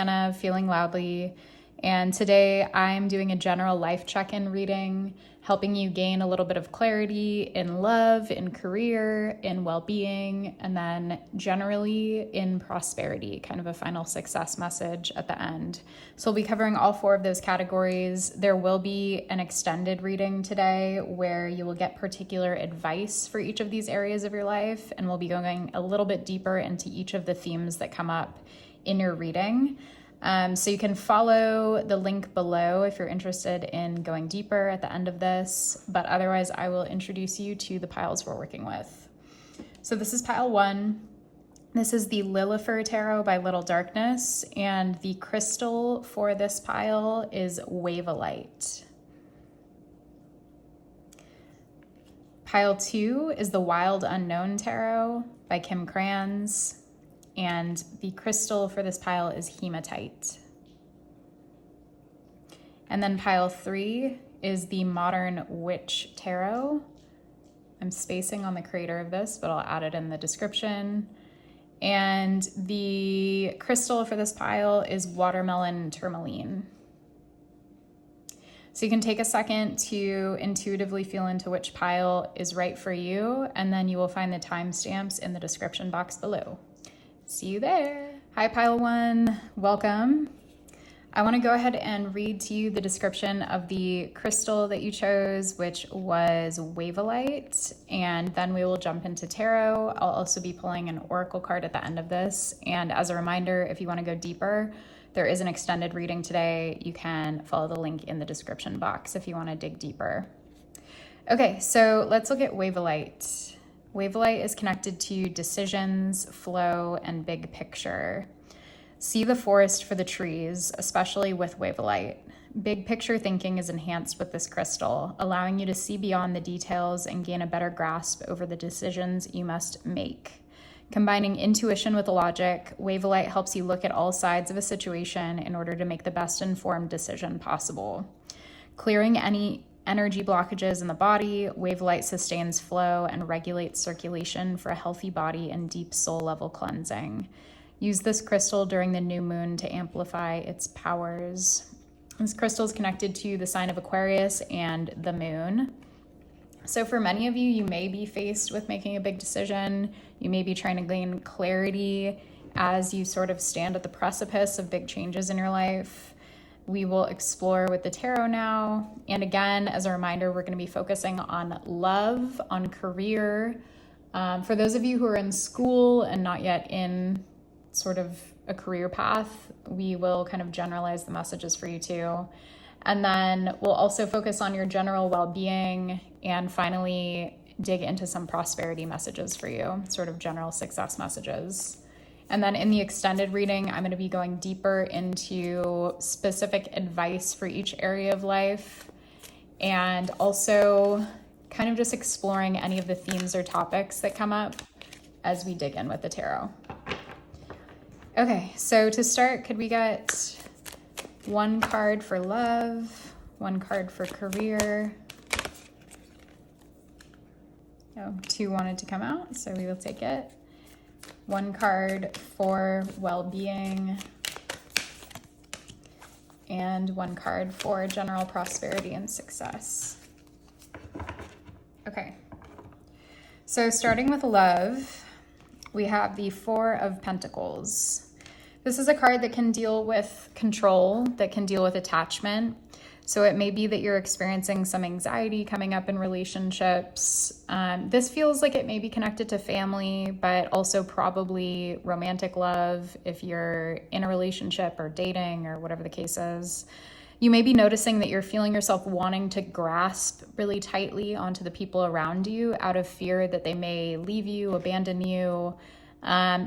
Savannah, feeling loudly, and today I'm doing a general life check-in reading, helping you gain a little bit of clarity in love, in career, in well-being, and then generally in prosperity, kind of a final success message at the end. So we'll be covering all 4 of those categories. There will be an extended reading today where you will get particular advice for each of these areas of your life, and we'll be going a little bit deeper into each of the themes that come up in your reading. So you can follow the link below if you're interested in going deeper at the end of this, but otherwise I will introduce you to the piles we're working with. So this is pile 1. This is the Lilifer Tarot by Little Darkness, and the crystal for this pile is Wavellite. Pile 2 is the Wild Unknown Tarot by Krans. And the crystal for this pile is Hematite. And then pile 3 is the Modern Witch Tarot. I'm spacing on the creator of this, but I'll add it in the description. And the crystal for this pile is Watermelon Tourmaline. So you can take a second to intuitively feel into which pile is right for you, and then you will find the timestamps in the description box below. See you there. Hi, pile 1. Welcome. I want to go ahead and read to you the description of the crystal that you chose, which was Wavellite, and then we will jump into tarot. I'll also be pulling an oracle card at the end of this. And as a reminder, if you want to go deeper, there is an extended reading today. You can follow the link in the description box if you want to dig deeper. Okay, so let's look at Wavellite. Wavellite is connected to decisions, flow, and big picture. See the forest for the trees, especially with Wavellite. Big picture thinking is enhanced with this crystal, allowing you to see beyond the details and gain a better grasp over the decisions you must make. Combining intuition with logic, Wavellite helps you look at all sides of a situation in order to make the best informed decision possible. Clearing any energy blockages in the body, Wavellite sustains flow and regulates circulation for a healthy body and deep soul level cleansing. Use this crystal during the new moon to amplify its powers. This crystal is connected to the sign of Aquarius and the moon. So for many of you, you may be faced with making a big decision. You may be trying to gain clarity as you sort of stand at the precipice of big changes in your life. We will explore with the tarot now. And again, as a reminder, we're going to be focusing on love, on career. For those of you who are in school and not yet in sort of a career path, we will kind of generalize the messages for you too. And then we'll also focus on your general well-being and finally dig into some prosperity messages for you, sort of general success messages. And then in the extended reading, I'm going to be going deeper into specific advice for each area of life and also kind of just exploring any of the themes or topics that come up as we dig in with the tarot. Okay, so to start, could we get 1 card for love, 1 card for career? Oh, 2 wanted to come out, so we will take it. 1 card for well-being, and 1 card for general prosperity and success. Okay, so starting with love, we have the 4 of Pentacles. This is a card that can deal with control, that can deal with attachment. So it may be that you're experiencing some anxiety coming up in relationships. This feels like it may be connected to family, but also probably romantic love if you're in a relationship or dating or whatever the case is. You may be noticing that you're feeling yourself wanting to grasp really tightly onto the people around you out of fear that they may leave you, abandon you.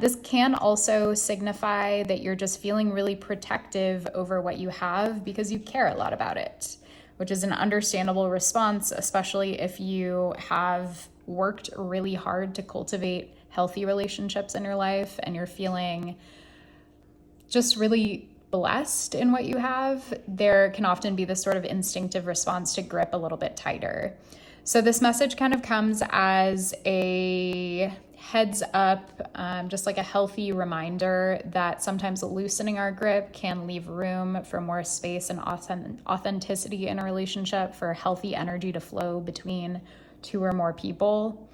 This can also signify that you're just feeling really protective over what you have because you care a lot about it, which is an understandable response, especially if you have worked really hard to cultivate healthy relationships in your life and you're feeling just really blessed in what you have. There can often be this sort of instinctive response to grip a little bit tighter. So this message kind of comes as a heads up, just like a healthy reminder that sometimes loosening our grip can leave room for more space and authenticity in a relationship, for healthy energy to flow between two or more people.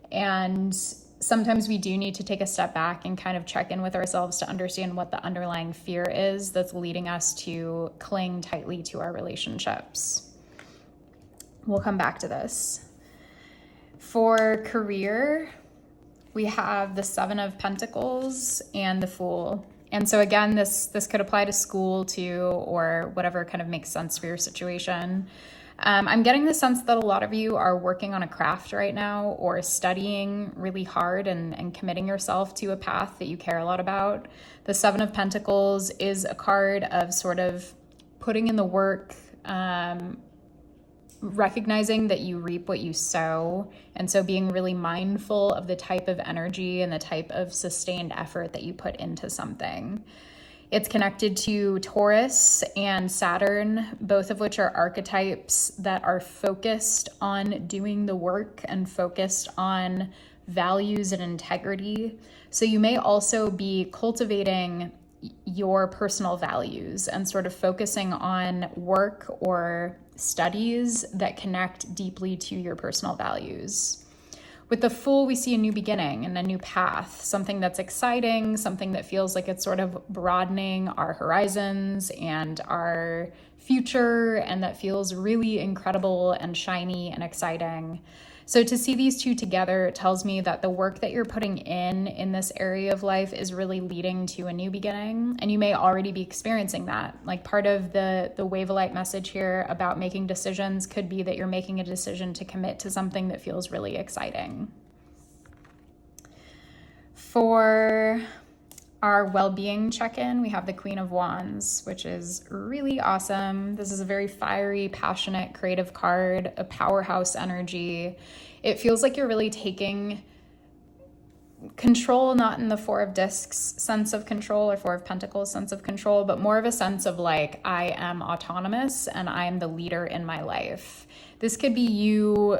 And sometimes we do need to take a step back and kind of check in with ourselves to understand what the underlying fear is that's leading us to cling tightly to our relationships. We'll come back to this. For career, we have the Seven of Pentacles and the Fool. And so again, this could apply to school too, or whatever kind of makes sense for your situation. I'm getting the sense that a lot of you are working on a craft right now, or studying really hard and committing yourself to a path that you care a lot about. The Seven of Pentacles is a card of sort of putting in the work, recognizing that you reap what you sow. And so being really mindful of the type of energy and the type of sustained effort that you put into something. It's connected to Taurus and Saturn, both of which are archetypes that are focused on doing the work and focused on values and integrity. So you may also be cultivating your personal values and sort of focusing on work or studies that connect deeply to your personal values. With the Fool, we see a new beginning and a new path, something that's exciting, something that feels like it's sort of broadening our horizons and our future, and that feels really incredible and shiny and exciting. So to see these two together tells me that the work that you're putting in this area of life is really leading to a new beginning, and you may already be experiencing that. Like part of the Wavellite message here about making decisions could be that you're making a decision to commit to something that feels really exciting. For our well-being check-in, we have the Queen of Wands, which is really awesome. This is a very fiery, passionate, creative card, a powerhouse energy. It feels like you're really taking control, not in the Four of Discs sense of control or Four of Pentacles sense of control, but more of a sense of like, I am autonomous and I am the leader in my life. This could be you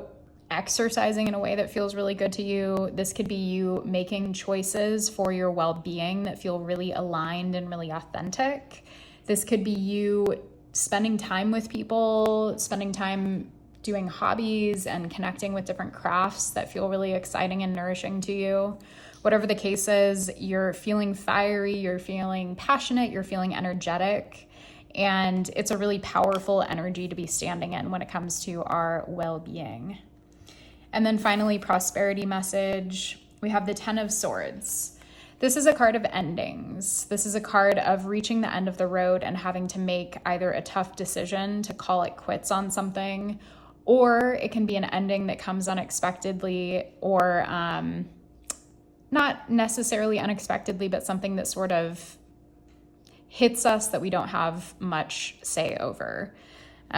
exercising in a way that feels really good to you. This could be you making choices for your well-being that feel really aligned and really authentic. This could be you spending time with people, spending time doing hobbies and connecting with different crafts that feel really exciting and nourishing to you. Whatever the case is, you're feeling fiery, you're feeling passionate, you're feeling energetic, and it's a really powerful energy to be standing in when it comes to our well-being. And then finally, prosperity message. We have the Ten of Swords. This is a card of endings. This is a card of reaching the end of the road and having to make either a tough decision to call it quits on something, or it can be an ending that comes unexpectedly, or not necessarily unexpectedly, but something that sort of hits us that we don't have much say over.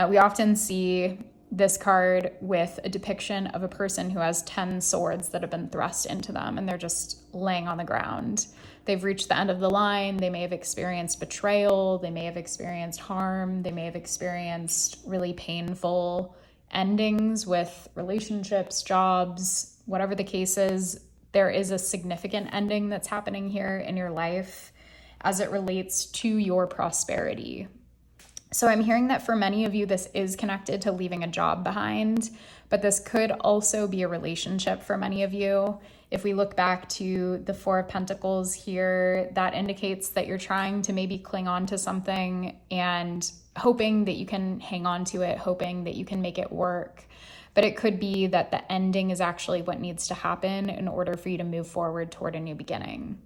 We often see this card with a depiction of a person who has 10 swords that have been thrust into them, and they're just laying on the ground. They've reached the end of the line. They may have experienced betrayal. They may have experienced harm. They may have experienced really painful endings with relationships, jobs, whatever the case is. There is a significant ending that's happening here in your life as it relates to your prosperity. So I'm hearing that for many of you, this is connected to leaving a job behind, but this could also be a relationship for many of you. If we look back to the Four of Pentacles here, that indicates that you're trying to maybe cling on to something and hoping that you can hang on to it, hoping that you can make it work. But it could be that the ending is actually what needs to happen in order for you to move forward toward a new beginning.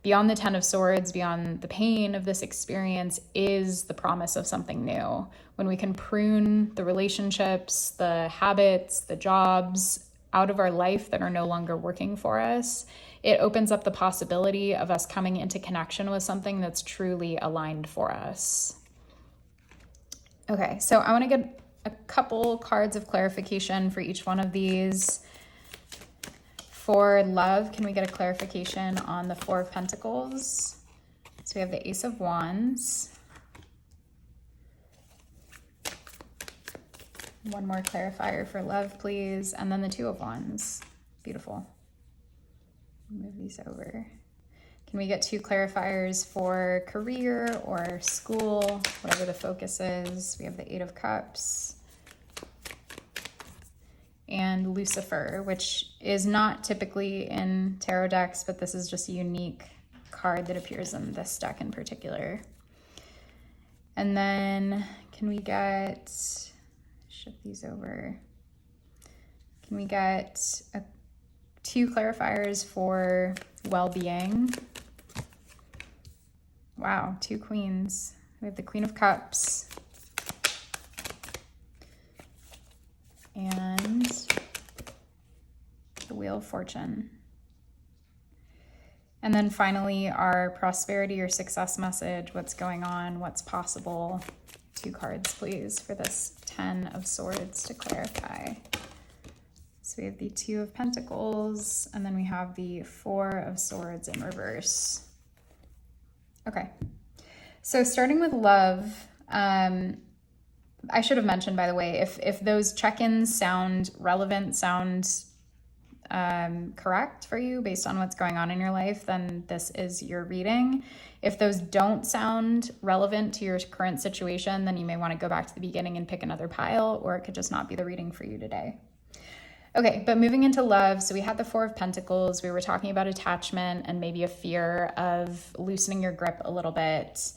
Beyond the Ten of Swords, beyond the pain of this experience, is the promise of something new. When we can prune the relationships, the habits, the jobs out of our life that are no longer working for us, it opens up the possibility of us coming into connection with something that's truly aligned for us. Okay, so I want to get a couple cards of clarification for each one of these. For love, can we get a clarification on the Four of Pentacles? So we have the Ace of Wands. One more clarifier for love, please. And then the Two of Wands. Beautiful. Move these over. Can we get 2 clarifiers for career or school, whatever the focus is? We have the 8 of Cups and Lucifer, which is not typically in tarot decks, but this is just a unique card that appears in this deck in particular. And then can we get, shift these over. Can we get 2 clarifiers for Wellbeing? Wow, 2 queens. We have the Queen of Cups and the Wheel of Fortune. And then finally, our prosperity or success message, what's going on, what's possible. 2 cards, please, for this 10 of Swords to clarify. So we have the 2 of Pentacles, and then we have the 4 of Swords in reverse. Okay, so starting with love, I should have mentioned, by the way, if those check-ins sound relevant, sound correct for you based on what's going on in your life, then this is your reading. If those don't sound relevant to your current situation, then you may want to go back to the beginning and pick another pile, or it could just not be the reading for you today. Okay, but moving into love, so we had the 4 of Pentacles. We were talking about attachment and maybe a fear of loosening your grip a little bit.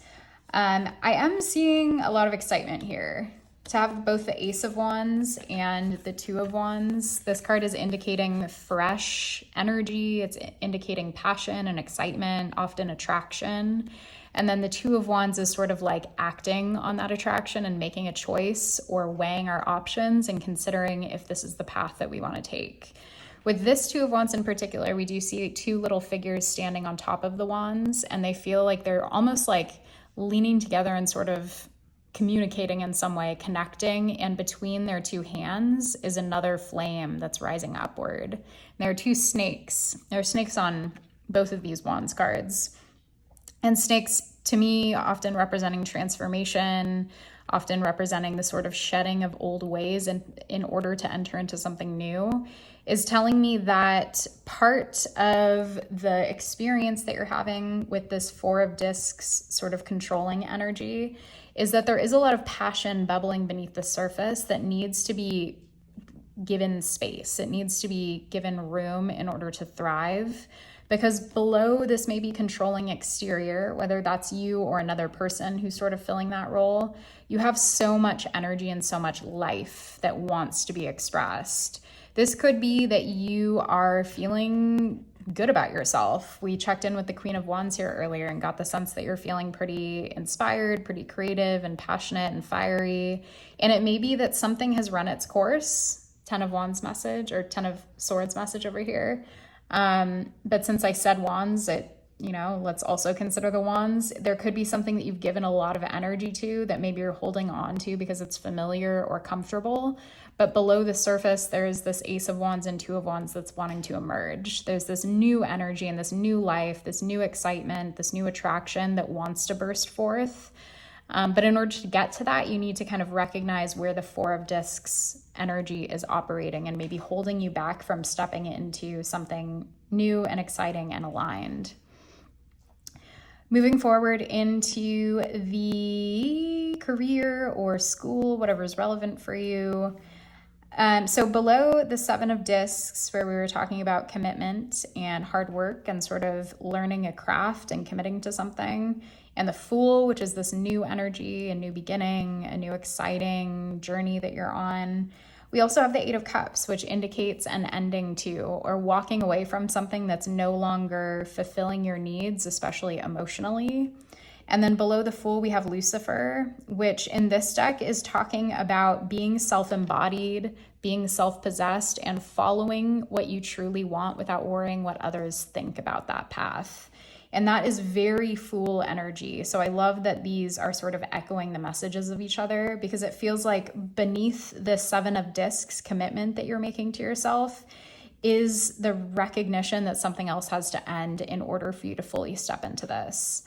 I am seeing a lot of excitement here. To have both the Ace of Wands and the 2 of Wands, this card is indicating fresh energy. It's indicating passion and excitement, often attraction. And then the 2 of Wands is sort of like acting on that attraction and making a choice or weighing our options and considering if this is the path that we want to take. With this 2 of Wands in particular, we do see 2 little figures standing on top of the wands, and they feel like they're almost like leaning together and sort of communicating in some way, connecting, and between their 2 hands is another flame that's rising upward. And there are 2 snakes. There are snakes on both of these wands cards. And snakes, to me, often representing transformation, often representing the sort of shedding of old ways in order to enter into something new, is telling me that part of the experience that you're having with this 4 of Discs sort of controlling energy is that there is a lot of passion bubbling beneath the surface that needs to be given space. It needs to be given room in order to thrive. Because below this maybe controlling exterior, whether that's you or another person who's sort of filling that role, you have so much energy and so much life that wants to be expressed. This could be that you are feeling good about yourself. We checked in with the Queen of Wands here earlier and got the sense that you're feeling pretty inspired, pretty creative and passionate and fiery. And it may be that something has run its course, 10 of Wands message or 10 of Swords message over here. But since I said wands, let's also consider the wands. There could be something that you've given a lot of energy to that maybe you're holding on to because it's familiar or comfortable. But below the surface, there's this Ace of Wands and 2 of Wands that's wanting to emerge. There's this new energy and this new life, this new excitement, this new attraction that wants to burst forth. But in order to get to that, you need to kind of recognize where the 4 of Discs energy is operating and maybe holding you back from stepping into something new and exciting and aligned. Moving forward into the career or school, whatever is relevant for you. So below the 7 of Discs, where we were talking about commitment and hard work and sort of learning a craft and committing to something, and the Fool, which is this new energy, a new beginning, a new exciting journey that you're on. We also have the 8 of Cups, which indicates an ending to, or walking away from something that's no longer fulfilling your needs, especially emotionally. And then below the Fool, we have Lucifer, which in this deck is talking about being self-embodied, being self-possessed, and following what you truly want without worrying what others think about that path. And that is very Fool energy. So I love that these are sort of echoing the messages of each other, because it feels like beneath the 7 of Discs commitment that you're making to yourself is the recognition that something else has to end in order for you to fully step into this.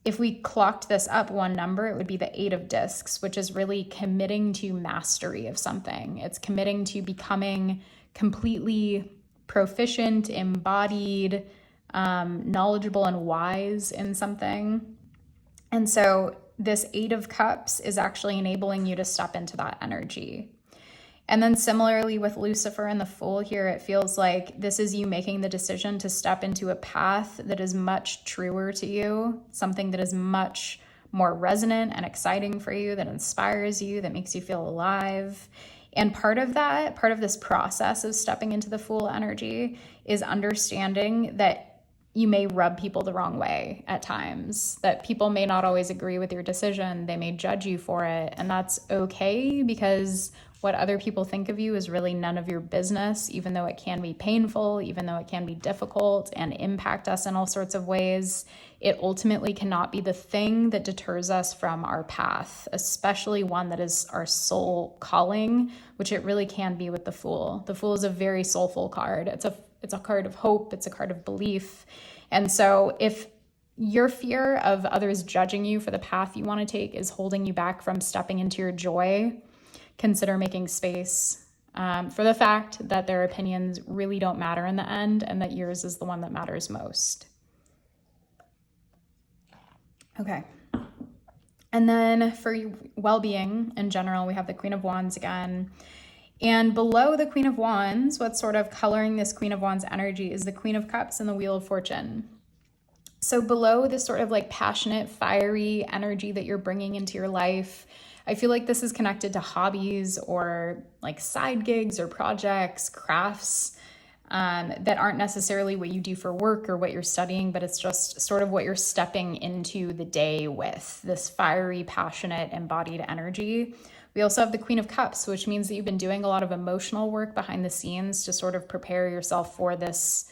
If we clocked this up one number, it would be the 8 of Discs, which is really committing to mastery of something. It's committing to becoming completely proficient, embodied, knowledgeable and wise in something. And so this 8 of Cups is actually enabling you to step into that energy. And then similarly with Lucifer and the Fool here, it feels like this is you making the decision to step into a path that is much truer to you, something that is much more resonant and exciting for you, that inspires you, that makes you feel alive. And part of this process of stepping into the Fool energy is understanding that you may rub people the wrong way at times, that people may not always agree with your decision. They may judge you for it. And that's okay, because what other people think of you is really none of your business, even though it can be painful, even though it can be difficult and impact us in all sorts of ways. It ultimately cannot be the thing that deters us from our path, especially one that is our soul calling, which it really can be with the Fool. The Fool is a very soulful card. It's a card of hope. It's a card of belief. And so if your fear of others judging you for the path you want to take is holding you back from stepping into your joy, consider making space for the fact that their opinions really don't matter in the end, and that yours is the one that matters most. Okay. And then for well-being in general, we have the Queen of Wands again. And below the Queen of Wands, what's sort of coloring this Queen of Wands energy is the Queen of Cups and the Wheel of Fortune. So below this sort of like passionate, fiery energy that you're bringing into your life, I feel like this is connected to hobbies or like side gigs or projects, crafts that aren't necessarily what you do for work or what you're studying, but it's just sort of what you're stepping into the day with, this fiery, passionate, embodied energy. We also have the Queen of Cups, which means that you've been doing a lot of emotional work behind the scenes to sort of prepare yourself for this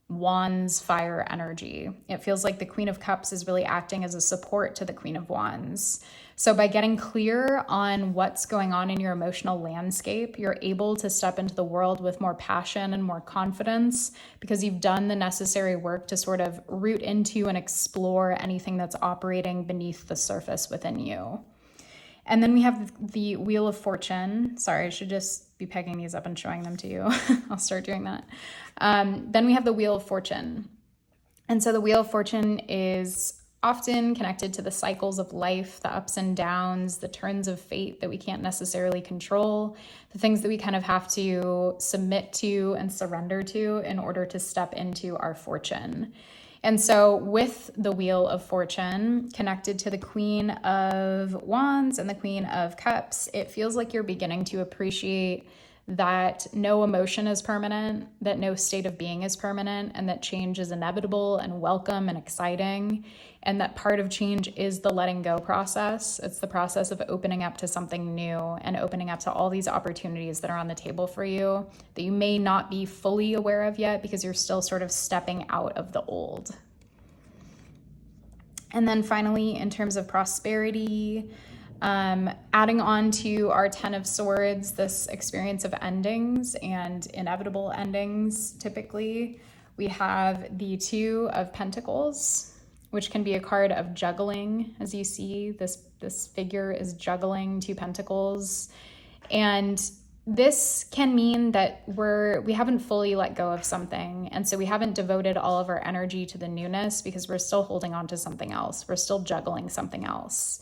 Wands fire energy. It feels like the Queen of Cups is really acting as a support to the Queen of Wands. So by getting clear on what's going on in your emotional landscape, you're able to step into the world with more passion and more confidence, because you've done the necessary work to sort of root into and explore anything that's operating beneath the surface within you. And then we have the Wheel of Fortune. Sorry, I should just be pegging these up and showing them to you. I'll start doing that. Then we have the Wheel of Fortune. And so the Wheel of Fortune is often connected to the cycles of life, the ups and downs, the turns of fate that we can't necessarily control, the things that we kind of have to submit to and surrender to in order to step into our fortune. And so with the Wheel of Fortune connected to the Queen of Wands and the Queen of Cups, it feels like you're beginning to appreciate that no emotion is permanent, that no state of being is permanent, and that change is inevitable and welcome and exciting. And that part of change is the letting go process. It's the process of opening up to something new and opening up to all these opportunities that are on the table for you that you may not be fully aware of yet because you're still sort of stepping out of the old. And then finally, in terms of prosperity, adding on to our 10 of Swords, this experience of endings and inevitable endings, typically, we have the 2 of Pentacles, which can be a card of juggling. As you see, this figure is juggling 2 pentacles. And this can mean that we haven't fully let go of something. And so we haven't devoted all of our energy to the newness because we're still holding on to something else. We're still juggling something else.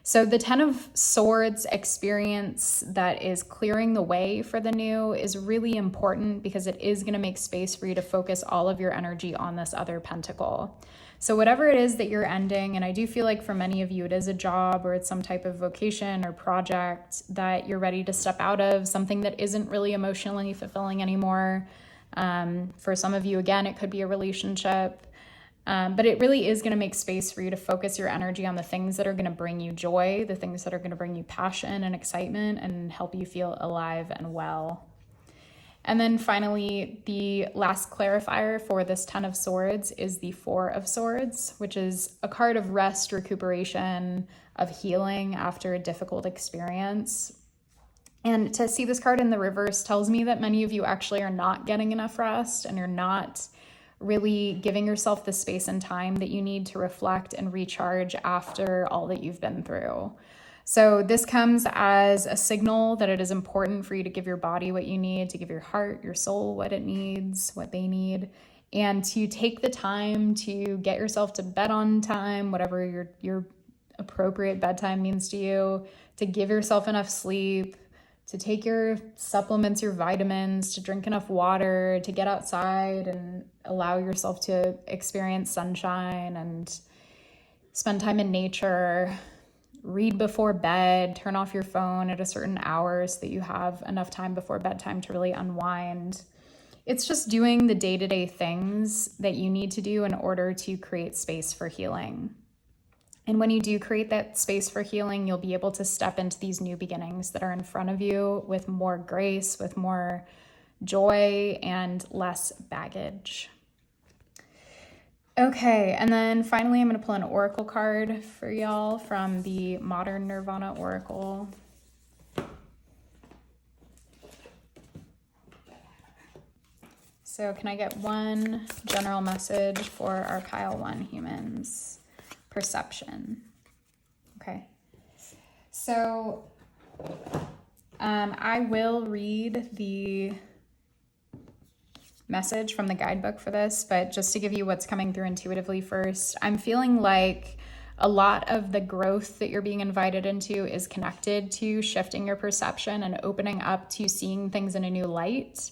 So the 10 of Swords experience that is clearing the way for the new is really important, because it is going to make space for you to focus all of your energy on this other pentacle. So whatever it is that you're ending, and I do feel like for many of you it is a job or it's some type of vocation or project that you're ready to step out of, something that isn't really emotionally fulfilling anymore. For some of you, again, it could be a relationship. But it really is going to make space for you to focus your energy on the things that are going to bring you joy, the things that are going to bring you passion and excitement and help you feel alive and well. And then finally, the last clarifier for this 10 of Swords is the 4 of Swords, which is a card of rest, recuperation, of healing after a difficult experience. And to see this card in the reverse tells me that many of you actually are not getting enough rest, and you're not really giving yourself the space and time that you need to reflect and recharge after all that you've been through. So this comes as a signal that it is important for you to give your body what you need, to give your heart, your soul what it needs, what they need. and to take the time to get yourself to bed on time, whatever your appropriate bedtime means to you, to give yourself enough sleep, to take your supplements, your vitamins, to drink enough water, to get outside and allow yourself to experience sunshine and spend time in nature, read before bed, turn off your phone at a certain hour so that you have enough time before bedtime to really unwind. It's just doing the day-to-day things that you need to do in order to create space for healing. And when you do create that space for healing, you'll be able to step into these new beginnings that are in front of you with more grace, with more joy, and less baggage. Okay, and then finally, I'm going to pull an oracle card for y'all from the Modern Nirvana Oracle. So can I get one general message for our pile 1 humans? Perception. Okay. So I will read the message from the guidebook for this, but just to give you what's coming through intuitively first, I'm feeling like a lot of the growth that you're being invited into is connected to shifting your perception and opening up to seeing things in a new light.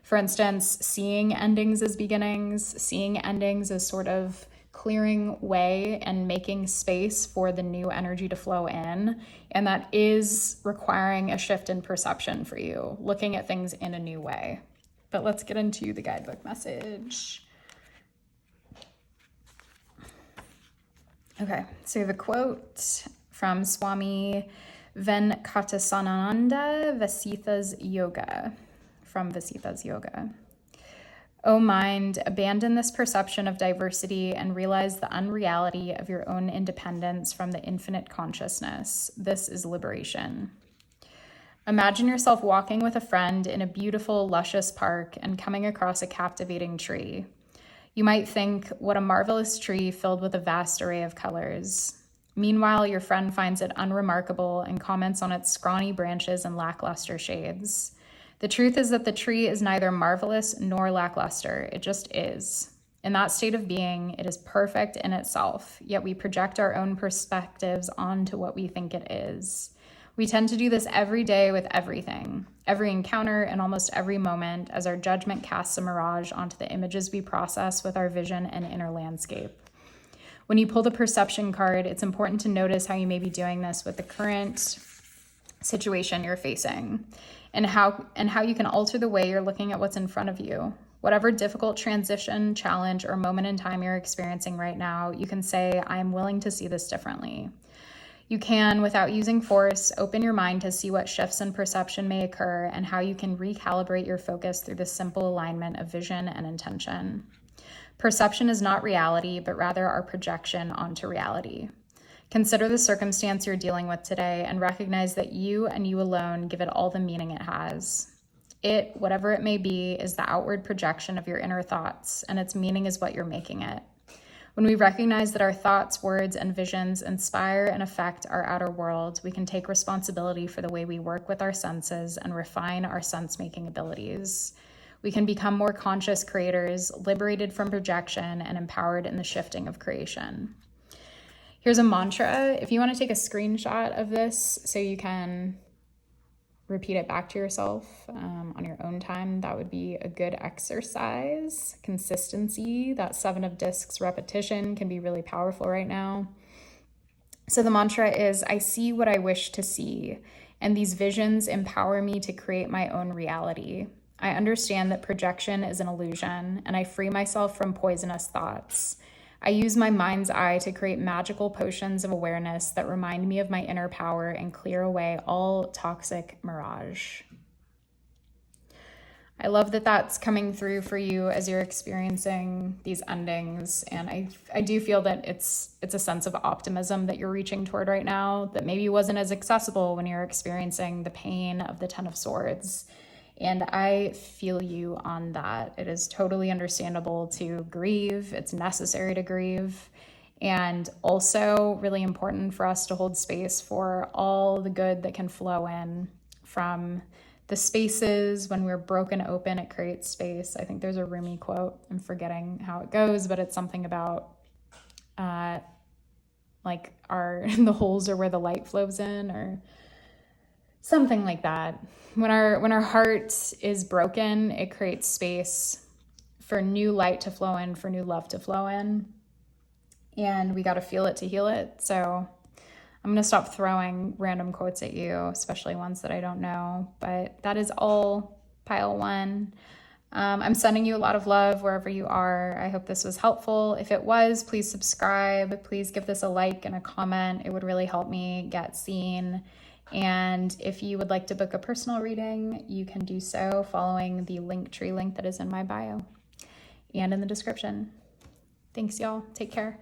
For instance, seeing endings as beginnings, seeing endings as sort of clearing way and making space for the new energy to flow in. And that is requiring a shift in perception for you, looking at things in a new way. But let's get into the guidebook message. Okay, so the quote from Swami Venkatasananda Vasitha's Yoga, from Vasitha's Yoga. O mind, abandon this perception of diversity and realize the unreality of your own independence from the infinite consciousness. This is liberation. Imagine yourself walking with a friend in a beautiful, luscious park and coming across a captivating tree. You might think, what a marvelous tree filled with a vast array of colors. Meanwhile, your friend finds it unremarkable and comments on its scrawny branches and lackluster shades. The truth is that the tree is neither marvelous nor lackluster. It just is. In that state of being, it is perfect in itself, yet we project our own perspectives onto what we think it is. We tend to do this every day with everything, every encounter and almost every moment, as our judgment casts a mirage onto the images we process with our vision and inner landscape. When you pull the perception card, it's important to notice how you may be doing this with the current situation you're facing, and how you can alter the way you're looking at what's in front of you. Whatever difficult transition, challenge, or moment in time you're experiencing right now, you can say, I am willing to see this differently. You can, without using force, open your mind to see what shifts in perception may occur and how you can recalibrate your focus through the simple alignment of vision and intention. Perception is not reality, but rather our projection onto reality. Consider the circumstance you're dealing with today and recognize that you and you alone give it all the meaning it has. It, whatever it may be, is the outward projection of your inner thoughts, and its meaning is what you're making it. When we recognize that our thoughts, words, and visions inspire and affect our outer world, we can take responsibility for the way we work with our senses and refine our sense-making abilities. We can become more conscious creators, liberated from projection, and empowered in the shifting of creation. Here's a mantra. If you want to take a screenshot of this so you can repeat it back to yourself on your own time, that would be a good exercise. Consistency, that 7 of discs repetition can be really powerful right now. So the mantra is, I see what I wish to see, and these visions empower me to create my own reality. I understand that projection is an illusion, and I free myself from poisonous thoughts. I use my mind's eye to create magical potions of awareness that remind me of my inner power and clear away all toxic mirage. I love that that's coming through for you as you're experiencing these endings. And I do feel that it's a sense of optimism that you're reaching toward right now that maybe wasn't as accessible when you're experiencing the pain of the 10 of Swords. And I feel you on that. It is totally understandable to grieve. It's necessary to grieve. And also really important for us to hold space for all the good that can flow in from the spaces, when we're broken open, it creates space. I think there's a Rumi quote. I'm forgetting how it goes, but it's something about like the holes are where the light flows in, or something like that. When our heart is broken, it creates space for new light to flow in, for new love to flow in. And we got to feel it to heal it. So I'm going to stop throwing random quotes at you, especially ones that I don't know. But that is all pile 1. I'm sending you a lot of love wherever you are. I hope this was helpful. If it was, please subscribe. Please give this a like and a comment. It would really help me get seen. And if you would like to book a personal reading, you can do so following the Linktree link that is in my bio and in the description. Thanks, y'all. Take care.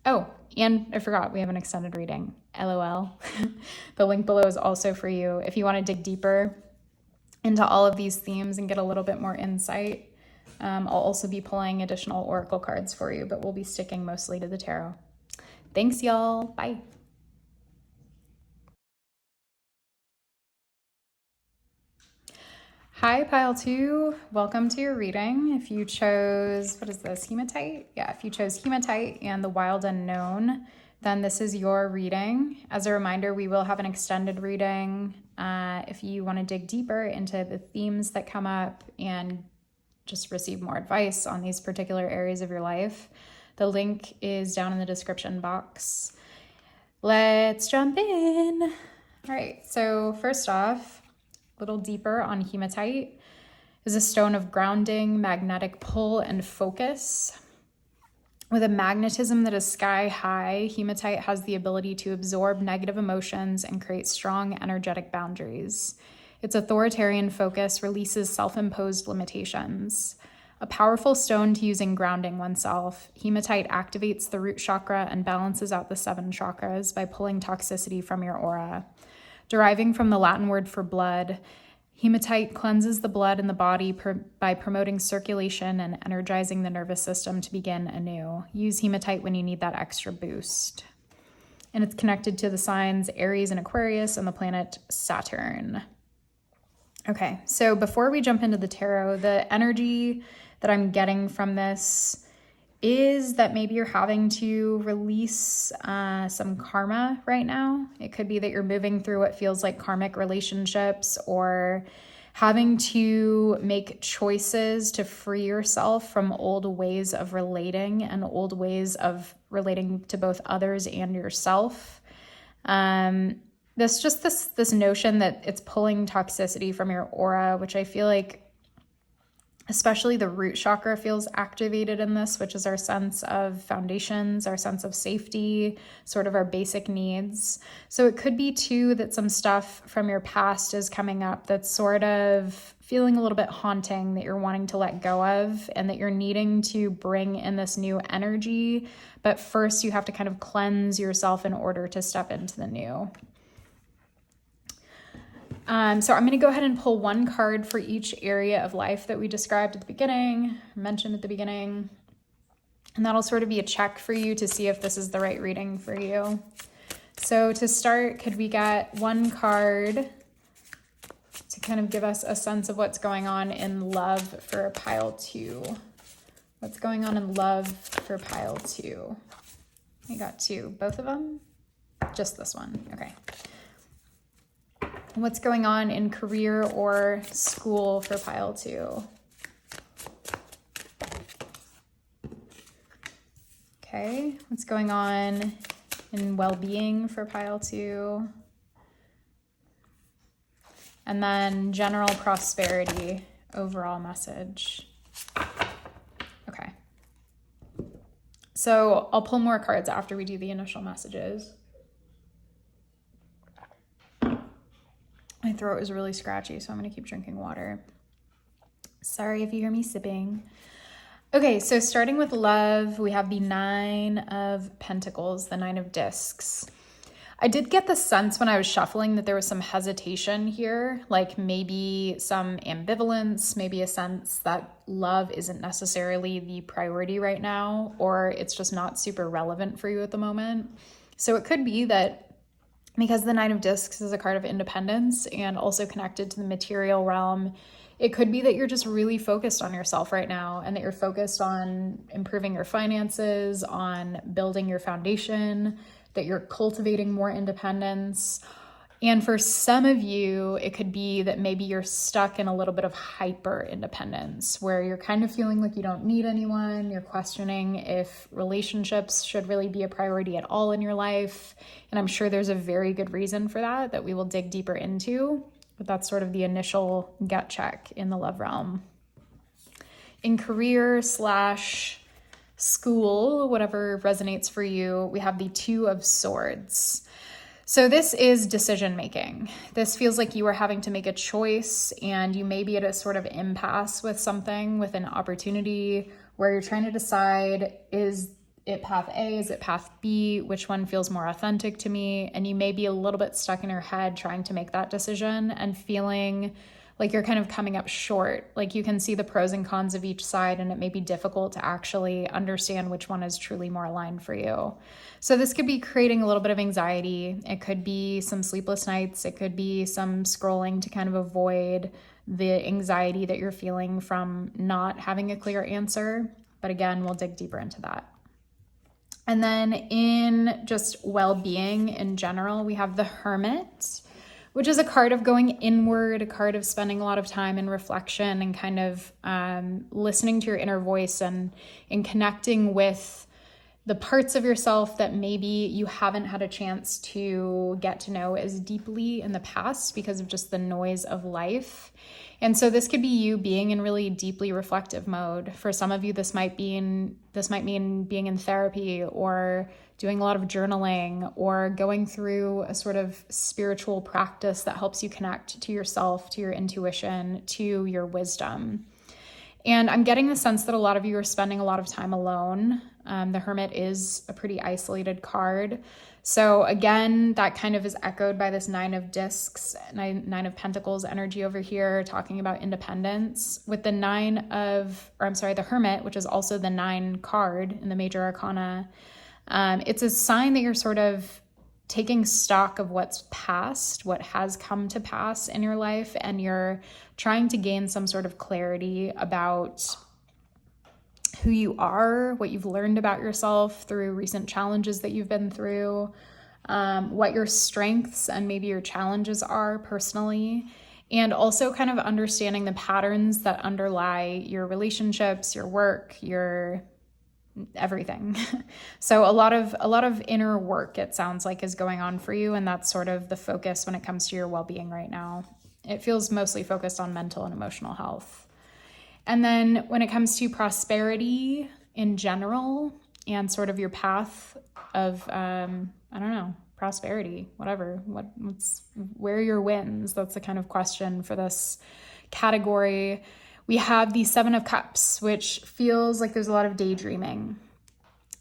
Oh, and I forgot, we have an extended reading. LOL. The link below is also for you if you want to dig deeper into all of these themes and get a little bit more insight. I'll also be pulling additional oracle cards for you, but we'll be sticking mostly to the tarot. Thanks, y'all. Bye. Hi, pile 2. Welcome to your reading. If you chose, what is this, Hematite? Yeah, if you chose Hematite and the Wild Unknown, then this is your reading. As a reminder, we will have an extended reading if you want to dig deeper into the themes that come up and just receive more advice on these particular areas of your life. The link is down in the description box. Let's jump in. All right, so first off, a little deeper on Hematite is a stone of grounding, magnetic pull, and focus. With a magnetism that is sky high, Hematite has the ability to absorb negative emotions and create strong energetic boundaries. Its authoritarian focus releases self-imposed limitations. A powerful stone to use in grounding oneself, Hematite activates the root chakra and balances out the 7 chakras by pulling toxicity from your aura. Deriving from the Latin word for blood, Hematite cleanses the blood in the body by promoting circulation and energizing the nervous system to begin anew. Use Hematite when you need that extra boost. And it's connected to the signs Aries and Aquarius and the planet Saturn. Okay, so before we jump into the tarot, the energy that I'm getting from this is that maybe you're having to release some karma right now. It could be that you're moving through what feels like karmic relationships, or having to make choices to free yourself from old ways of relating and old ways of relating to both others and yourself. This notion that it's pulling toxicity from your aura, which I feel like especially the root chakra feels activated in this, which is our sense of foundations, our sense of safety, sort of our basic needs. So it could be too that some stuff from your past is coming up that's sort of feeling a little bit haunting, that you're wanting to let go of, and that you're needing to bring in this new energy. But first you have to kind of cleanse yourself in order to step into the new. So I'm going to go ahead and pull one card for each area of life that we described at the beginning, mentioned at the beginning. And that'll sort of be a check for you to see if this is the right reading for you. So to start, could we get one card to kind of give us a sense of what's going on in love for pile 2? What's going on in love for pile 2? I got 2. Both of them? Just this one. Okay. What's going on in career or school for pile 2? Okay, what's going on in well-being for pile 2? And then general prosperity, overall message. Okay. So I'll pull more cards after we do the initial messages. My throat is really scratchy, so I'm going to keep drinking water. Sorry if you hear me sipping. Okay, so starting with love, we have the 9 of Pentacles, the 9 of Discs. I did get the sense when I was shuffling that there was some hesitation here, like maybe some ambivalence, maybe a sense that love isn't necessarily the priority right now, or it's just not super relevant for you at the moment. So it could be that Because the Nine of Discs is a card of independence and also connected to the material realm, it could be that you're just really focused on yourself right now and that you're focused on improving your finances, on building your foundation, that you're cultivating more independence. And for some of you, it could be that maybe you're stuck in a little bit of hyper independence where you're kind of feeling like you don't need anyone. You're questioning if relationships should really be a priority at all in your life. And I'm sure there's a very good reason for that we will dig deeper into. But that's sort of the initial gut check in the love realm. In career / school, whatever resonates for you, we have the Two of Swords. So this is decision making. This feels like you are having to make a choice and you may be at a sort of impasse with something, with an opportunity where you're trying to decide, is it path A, is it path B, which one feels more authentic to me? And you may be a little bit stuck in your head trying to make that decision and feeling like you're kind of coming up short. Like you can see the pros and cons of each side and it may be difficult to actually understand which one is truly more aligned for you. So this could be creating a little bit of anxiety. It could be some sleepless nights. It could be some scrolling to kind of avoid the anxiety that you're feeling from not having a clear answer. But again, we'll dig deeper into that. And then in just well-being in general, we have the Hermit, which is a card of going inward, a card of spending a lot of time in reflection and kind of listening to your inner voice and connecting with the parts of yourself that maybe you haven't had a chance to get to know as deeply in the past because of just the noise of life. And so this could be you being in really deeply reflective mode. For some of you, this might mean being in therapy or doing a lot of journaling or going through a sort of spiritual practice that helps you connect to yourself, to your intuition, to your wisdom. And I'm getting the sense that a lot of you are spending a lot of time alone. The Hermit is a pretty isolated card. So again, that kind of is echoed by this Nine of Discs, Nine of Pentacles energy over here, talking about independence. With the the Hermit, which is also the 9 card in the Major Arcana, it's a sign that you're sort of taking stock of what's past, what has come to pass in your life, and you're trying to gain some sort of clarity about who you are, what you've learned about yourself through recent challenges that you've been through, what your strengths and maybe your challenges are personally, and also kind of understanding the patterns that underlie your relationships, your work, your everything. So a lot of inner work, it sounds like, is going on for you, and that's sort of the focus when it comes to your well-being right now. It feels mostly focused on mental and emotional health. And then when it comes to prosperity in general and sort of your path of prosperity, whatever, where are your wins? That's the kind of question for this category. We have the 7 of Cups, which feels like there's a lot of daydreaming.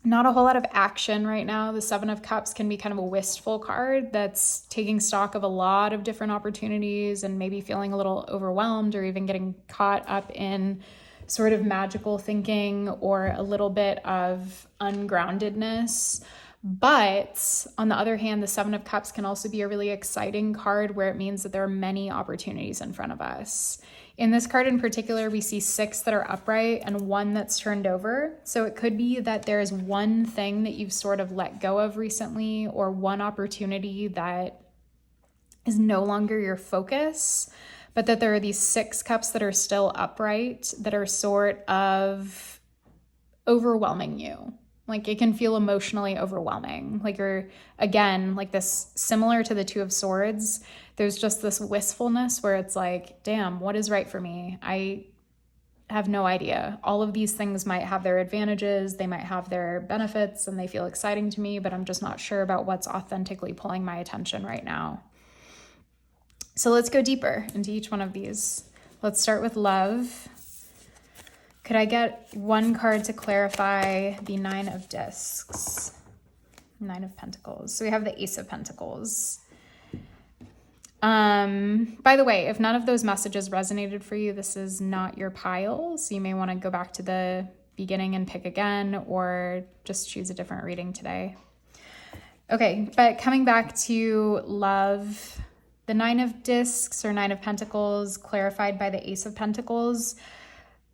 Not a whole lot of action right now. The 7 of Cups can be kind of a wistful card that's taking stock of a lot of different opportunities and maybe feeling a little overwhelmed or even getting caught up in sort of magical thinking or a little bit of ungroundedness. But on the other hand, the 7 of Cups can also be a really exciting card where it means that there are many opportunities in front of us. In this card in particular, we see 6 that are upright and 1 that's turned over. So it could be that there is one thing that you've sort of let go of recently, or one opportunity that is no longer your focus, but that there are these 6 cups that are still upright that are sort of overwhelming you. Like it can feel emotionally overwhelming. Like you're, again, like this, similar to the 2 of Swords, there's just this wistfulness where it's like, damn, what is right for me? I have no idea. All of these things might have their advantages, they might have their benefits, and they feel exciting to me, but I'm just not sure about what's authentically pulling my attention right now. So let's go deeper into each one of these. Let's start with love. Could I get one card to clarify the 9 of Discs? 9 of Pentacles. So we have the Ace of Pentacles. By the way, if none of those messages resonated for you, this is not your pile. So you may want to go back to the beginning and pick again, or just choose a different reading today. Okay, but coming back to love, the 9 of Discs or 9 of Pentacles clarified by the Ace of Pentacles.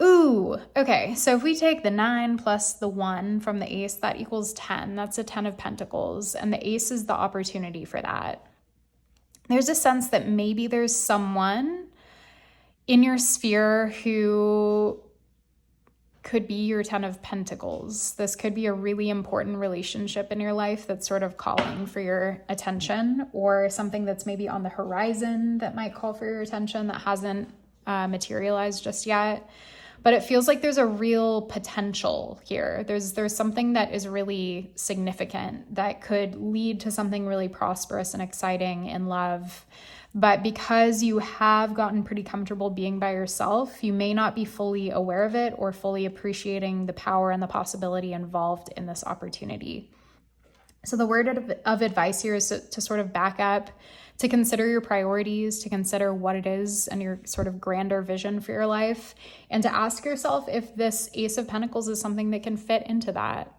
Ooh, okay, so if we take the 9 plus the 1 from the Ace, that equals 10. That's a 10 of Pentacles, and the Ace is the opportunity for that. There's a sense that maybe there's someone in your sphere who could be your 10 of Pentacles. This could be a really important relationship in your life that's sort of calling for your attention, or something that's maybe on the horizon that might call for your attention that hasn't materialized just yet. But it feels like there's a real potential here. There's something that is really significant that could lead to something really prosperous and exciting in love. But because you have gotten pretty comfortable being by yourself, you may not be fully aware of it or fully appreciating the power and the possibility involved in this opportunity. So the word of advice here is to sort of back up, to consider your priorities, to consider what it is and your sort of grander vision for your life, and to ask yourself if this Ace of Pentacles is something that can fit into that.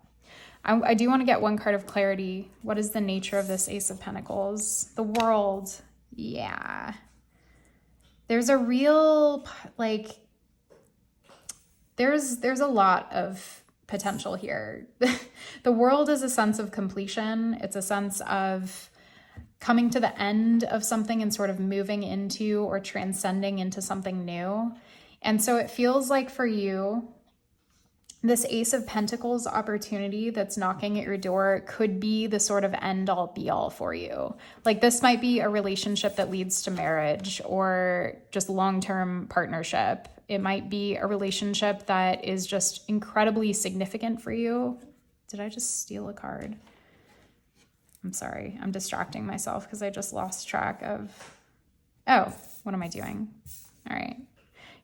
I do want to get one card of clarity. What is the nature of this Ace of Pentacles? The World. Yeah. There's a real, like, there's a lot of potential here. The World is a sense of completion. It's a sense of coming to the end of something and sort of moving into or transcending into something new. And so it feels like for you, this Ace of Pentacles opportunity that's knocking at your door could be the sort of end all be all for you. Like, this might be a relationship that leads to marriage or just long-term partnership. It might be a relationship that is just incredibly significant for you. Did I just steal a card? I'm sorry, I'm distracting myself because I just lost track of, oh, what am I doing? All right,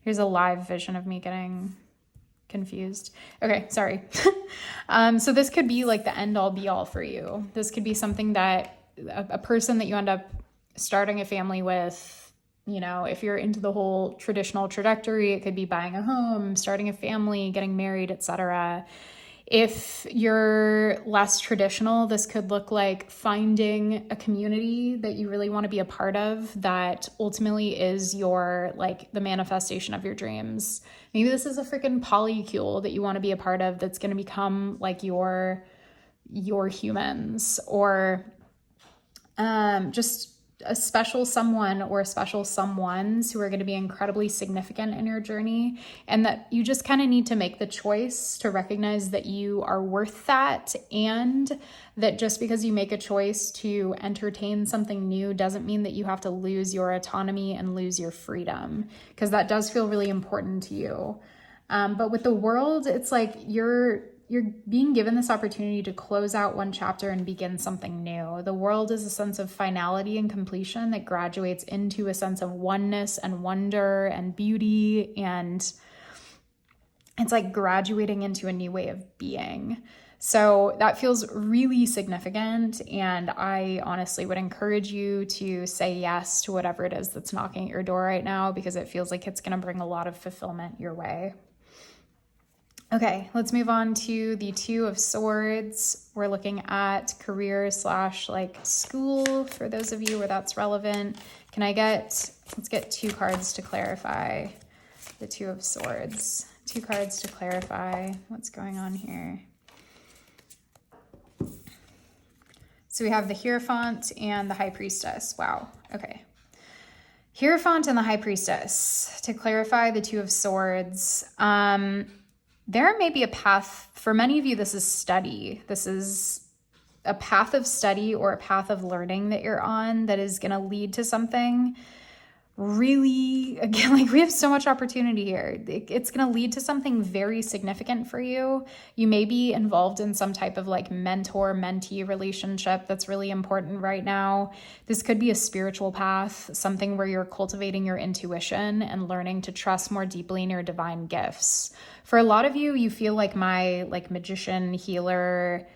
here's a live vision of me getting confused. Okay, sorry. So this could be like the end all be all for you. This could be something that a person that you end up starting a family with, you know, if you're into the whole traditional trajectory, it could be buying a home, starting a family, getting married, etc. If you're less traditional, this could look like finding a community that you really want to be a part of that ultimately is your, like, the manifestation of your dreams. Maybe this is a freaking polycule that you want to be a part of that's going to become like your humans, or just a special someone or special someones who are going to be incredibly significant in your journey, and that you just kind of need to make the choice to recognize that you are worth that, and that just because you make a choice to entertain something new doesn't mean that you have to lose your autonomy and lose your freedom, because that does feel really important to you. But with the World, it's like you're being given this opportunity to close out one chapter and begin something new. The World is a sense of finality and completion that graduates into a sense of oneness and wonder and beauty. And it's like graduating into a new way of being. So that feels really significant. And I honestly would encourage you to say yes to whatever it is that's knocking at your door right now, because it feels like it's going to bring a lot of fulfillment your way. Okay, let's move on to the Two of Swords. We're looking at career / like school for those of you where that's relevant. Let's get 2 cards to clarify the Two of Swords. 2 cards to clarify what's going on here. So we have the Hierophant and the High Priestess. Wow, okay. Hierophant and the High Priestess. To clarify the Two of Swords, there may be a path, for many of you, this is study. This is a path of study or a path of learning that you're on that is going to lead to something really, again, like, we have so much opportunity here. It's going to lead to something very significant for you. You may be involved in some type of like mentor-mentee relationship that's really important right now. This could be a spiritual path, something where you're cultivating your intuition and learning to trust more deeply in your divine gifts. For a lot of you, you feel like my like magician, healer,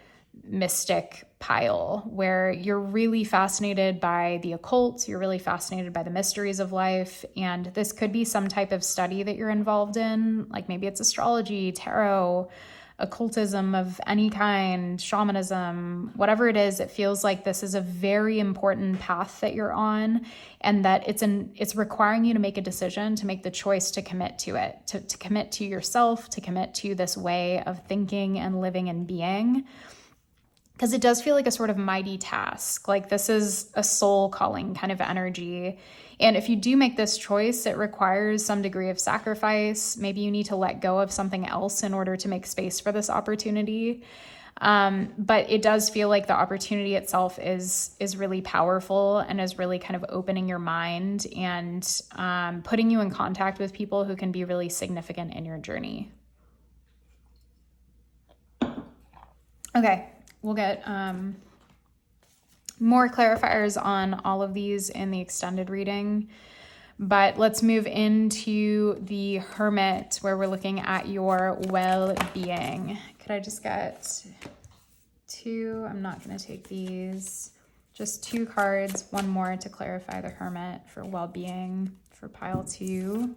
mystic pile, where you're really fascinated by the occult, you're really fascinated by the mysteries of life, and this could be some type of study that you're involved in, like maybe it's astrology, tarot, occultism of any kind, shamanism, whatever it is, it feels like this is a very important path that you're on, and that it's requiring you to make a decision, to make the choice to commit to it, to commit to yourself, to commit to this way of thinking and living and being. Because it does feel like a sort of mighty task. Like this is a soul calling kind of energy. And if you do make this choice, it requires some degree of sacrifice. Maybe you need to let go of something else in order to make space for this opportunity. But it does feel like the opportunity itself is really powerful and is really kind of opening your mind and putting you in contact with people who can be really significant in your journey. Okay. We'll get more clarifiers on all of these in the extended reading, but let's move into the Hermit, where we're looking at your well-being. Could I just get two? I'm not going to take these. Just 2 cards, one more to clarify the Hermit for well-being for pile 2.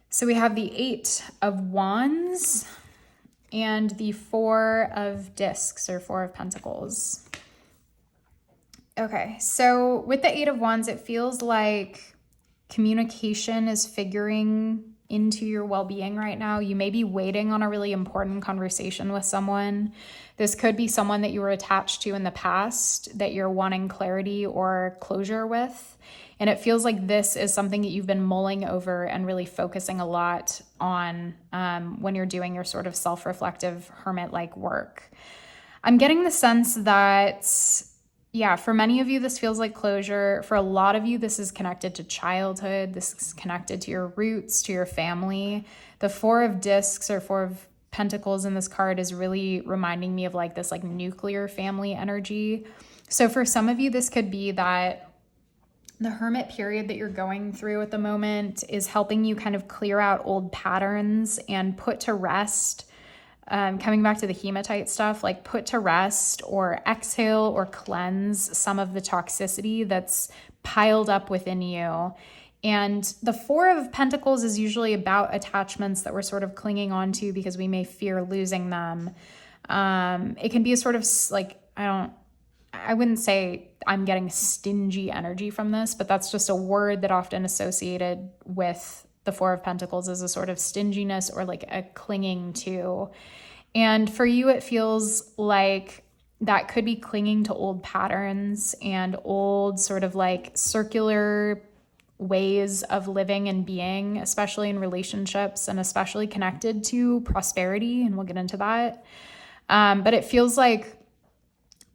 So we have the 8 of Wands and the 4 of Discs, or 4 of Pentacles. Okay, so with the 8 of Wands, it feels like communication is figuring into your well-being right now. You may be waiting on a really important conversation with someone. This could be someone that you were attached to in the past that you're wanting clarity or closure with. And it feels like this is something that you've been mulling over and really focusing a lot on when you're doing your sort of self-reflective hermit-like work. I'm getting the sense that, yeah, for many of you, this feels like closure. For a lot of you, this is connected to childhood. This is connected to your roots, to your family. The 4 of Discs, or 4 of Pentacles in this card, is really reminding me of like this like nuclear family energy. So for some of you, this could be that the hermit period that you're going through at the moment is helping you kind of clear out old patterns and put to rest, coming back to the hematite stuff, like put to rest or exhale or cleanse some of the toxicity that's piled up within you. And the 4 of Pentacles is usually about attachments that we're sort of clinging on to because we may fear losing them. It can be a sort of like, I wouldn't say I'm getting stingy energy from this, but that's just a word that often associated with the 4 of Pentacles is a sort of stinginess or like a clinging to. And for you, it feels like that could be clinging to old patterns and old sort of like circular ways of living and being, especially in relationships and especially connected to prosperity. And we'll get into that. But it feels like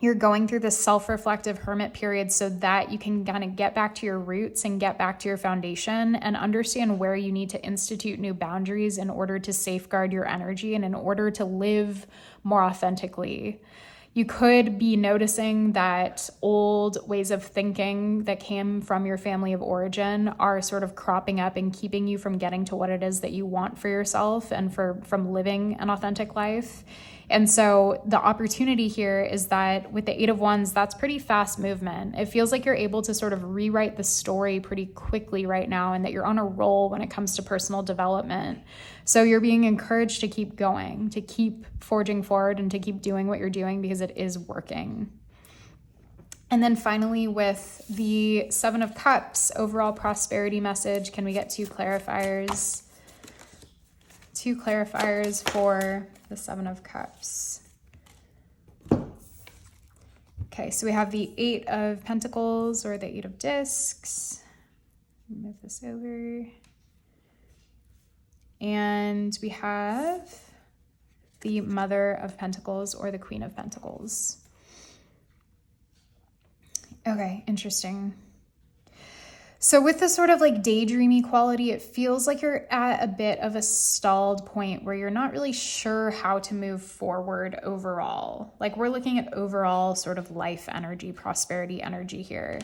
you're going through this self-reflective hermit period so that you can kind of get back to your roots and get back to your foundation and understand where you need to institute new boundaries in order to safeguard your energy and in order to live more authentically. You could be noticing that old ways of thinking that came from your family of origin are sort of cropping up and keeping you from getting to what it is that you want for yourself and from living an authentic life. And so the opportunity here is that with the 8 of Wands, that's pretty fast movement. It feels like you're able to sort of rewrite the story pretty quickly right now and that you're on a roll when it comes to personal development. So you're being encouraged to keep going, to keep forging forward and to keep doing what you're doing because it is working. And then finally with the 7 of Cups, overall prosperity message, can we get 2 clarifiers? 2 clarifiers for the 7 of Cups. Okay, so we have the 8 of Pentacles or the 8 of Discs. Move this over. And we have the Mother of Pentacles or the Queen of Pentacles. Okay, interesting. So with this sort of like daydreamy quality, it feels like you're at a bit of a stalled point where you're not really sure how to move forward overall. Like we're looking at overall sort of life energy, prosperity energy here.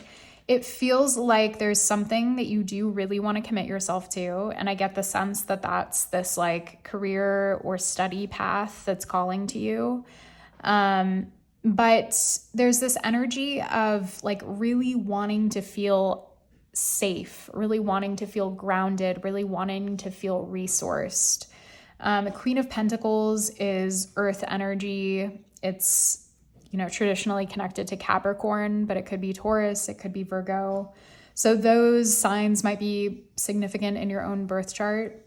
It feels like there's something that you do really want to commit yourself to. And I get the sense that that's this like career or study path that's calling to you. But there's this energy of like really wanting to feel safe, really wanting to feel grounded, really wanting to feel resourced. The Queen of Pentacles is earth energy. It's, traditionally connected to Capricorn, but it could be Taurus, it could be Virgo. So those signs might be significant in your own birth chart.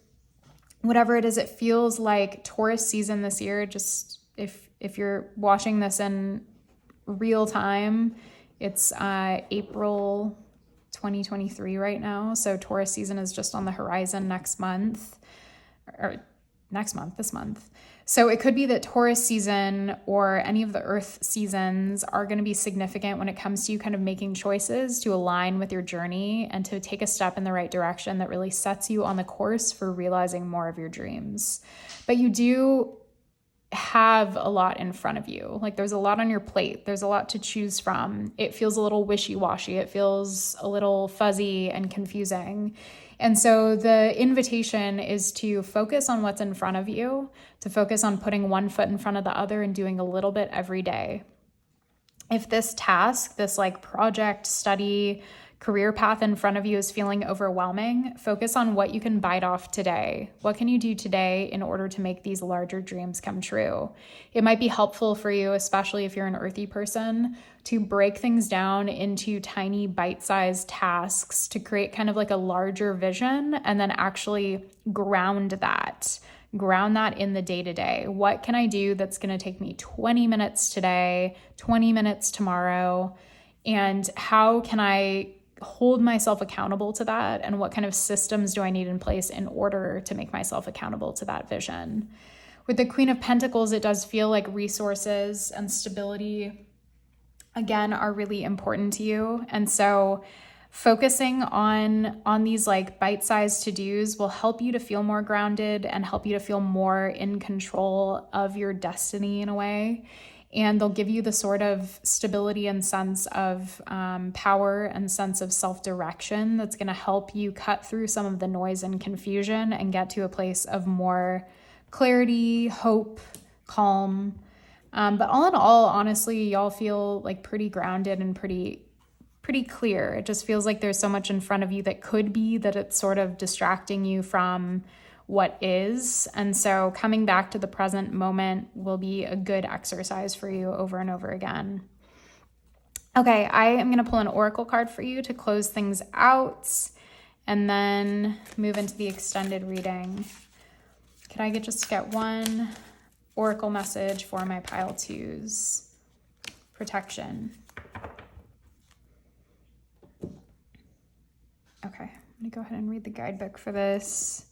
Whatever it is, it feels like Taurus season this year. Just if you're watching this in real time, it's April 2023 right now. So Taurus season is just on the horizon this month. So it could be that Taurus season or any of the earth seasons are going to be significant when it comes to you kind of making choices to align with your journey and to take a step in the right direction that really sets you on the course for realizing more of your dreams. But you do have a lot in front of you. Like there's a lot on your plate. There's a lot to choose from. It feels a little wishy-washy. It feels a little fuzzy and confusing. And so the invitation is to focus on what's in front of you, to focus on putting one foot in front of the other and doing a little bit every day. If this task, this like project, study, career path in front of you is feeling overwhelming, focus on what you can bite off today. What can you do today in order to make these larger dreams come true? It might be helpful for you, especially if you're an earthy person, to break things down into tiny bite-sized tasks to create kind of like a larger vision and then actually ground that in the day-to-day. What can I do that's going to take me 20 minutes today, 20 minutes tomorrow? And how can I hold myself accountable to that? And what kind of systems do I need in place in order to make myself accountable to that vision? With the Queen of Pentacles, it does feel like resources and stability, again, are really important to you. And so focusing on these like bite-sized to-dos will help you to feel more grounded and help you to feel more in control of your destiny in a way. And they'll give you the sort of stability and sense of power and sense of self-direction that's going to help you cut through some of the noise and confusion and get to a place of more clarity, hope, calm. But all in all, honestly, y'all feel like pretty grounded and pretty clear. It just feels like there's so much in front of you that could be that it's sort of distracting you from what is. And so coming back to the present moment will be a good exercise for you over and over again. Okay, I am going to pull an oracle card for you to close things out and then move into the extended reading. Can I just get one oracle message for my pile twos? Protection. Okay, I'm going to go ahead and read the guidebook for this.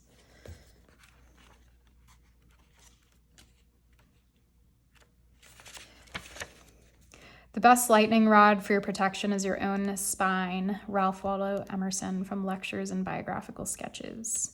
The best lightning rod for your protection is your own spine. Ralph Waldo Emerson from Lectures and Biographical Sketches.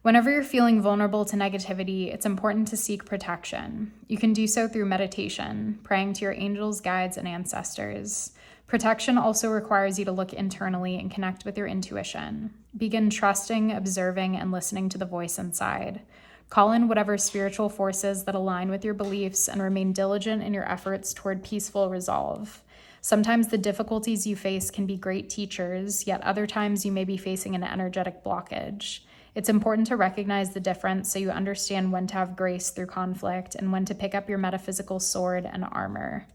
Whenever you're feeling vulnerable to negativity, it's important to seek protection. You can do so through meditation, praying to your angels, guides, and ancestors. Protection also requires you to look internally and connect with your intuition. Begin trusting, observing, and listening to the voice inside. Call in whatever spiritual forces that align with your beliefs and remain diligent in your efforts toward peaceful resolve. Sometimes the difficulties you face can be great teachers, yet other times you may be facing an energetic blockage. It's important to recognize the difference so you understand when to have grace through conflict and when to pick up your metaphysical sword and armor.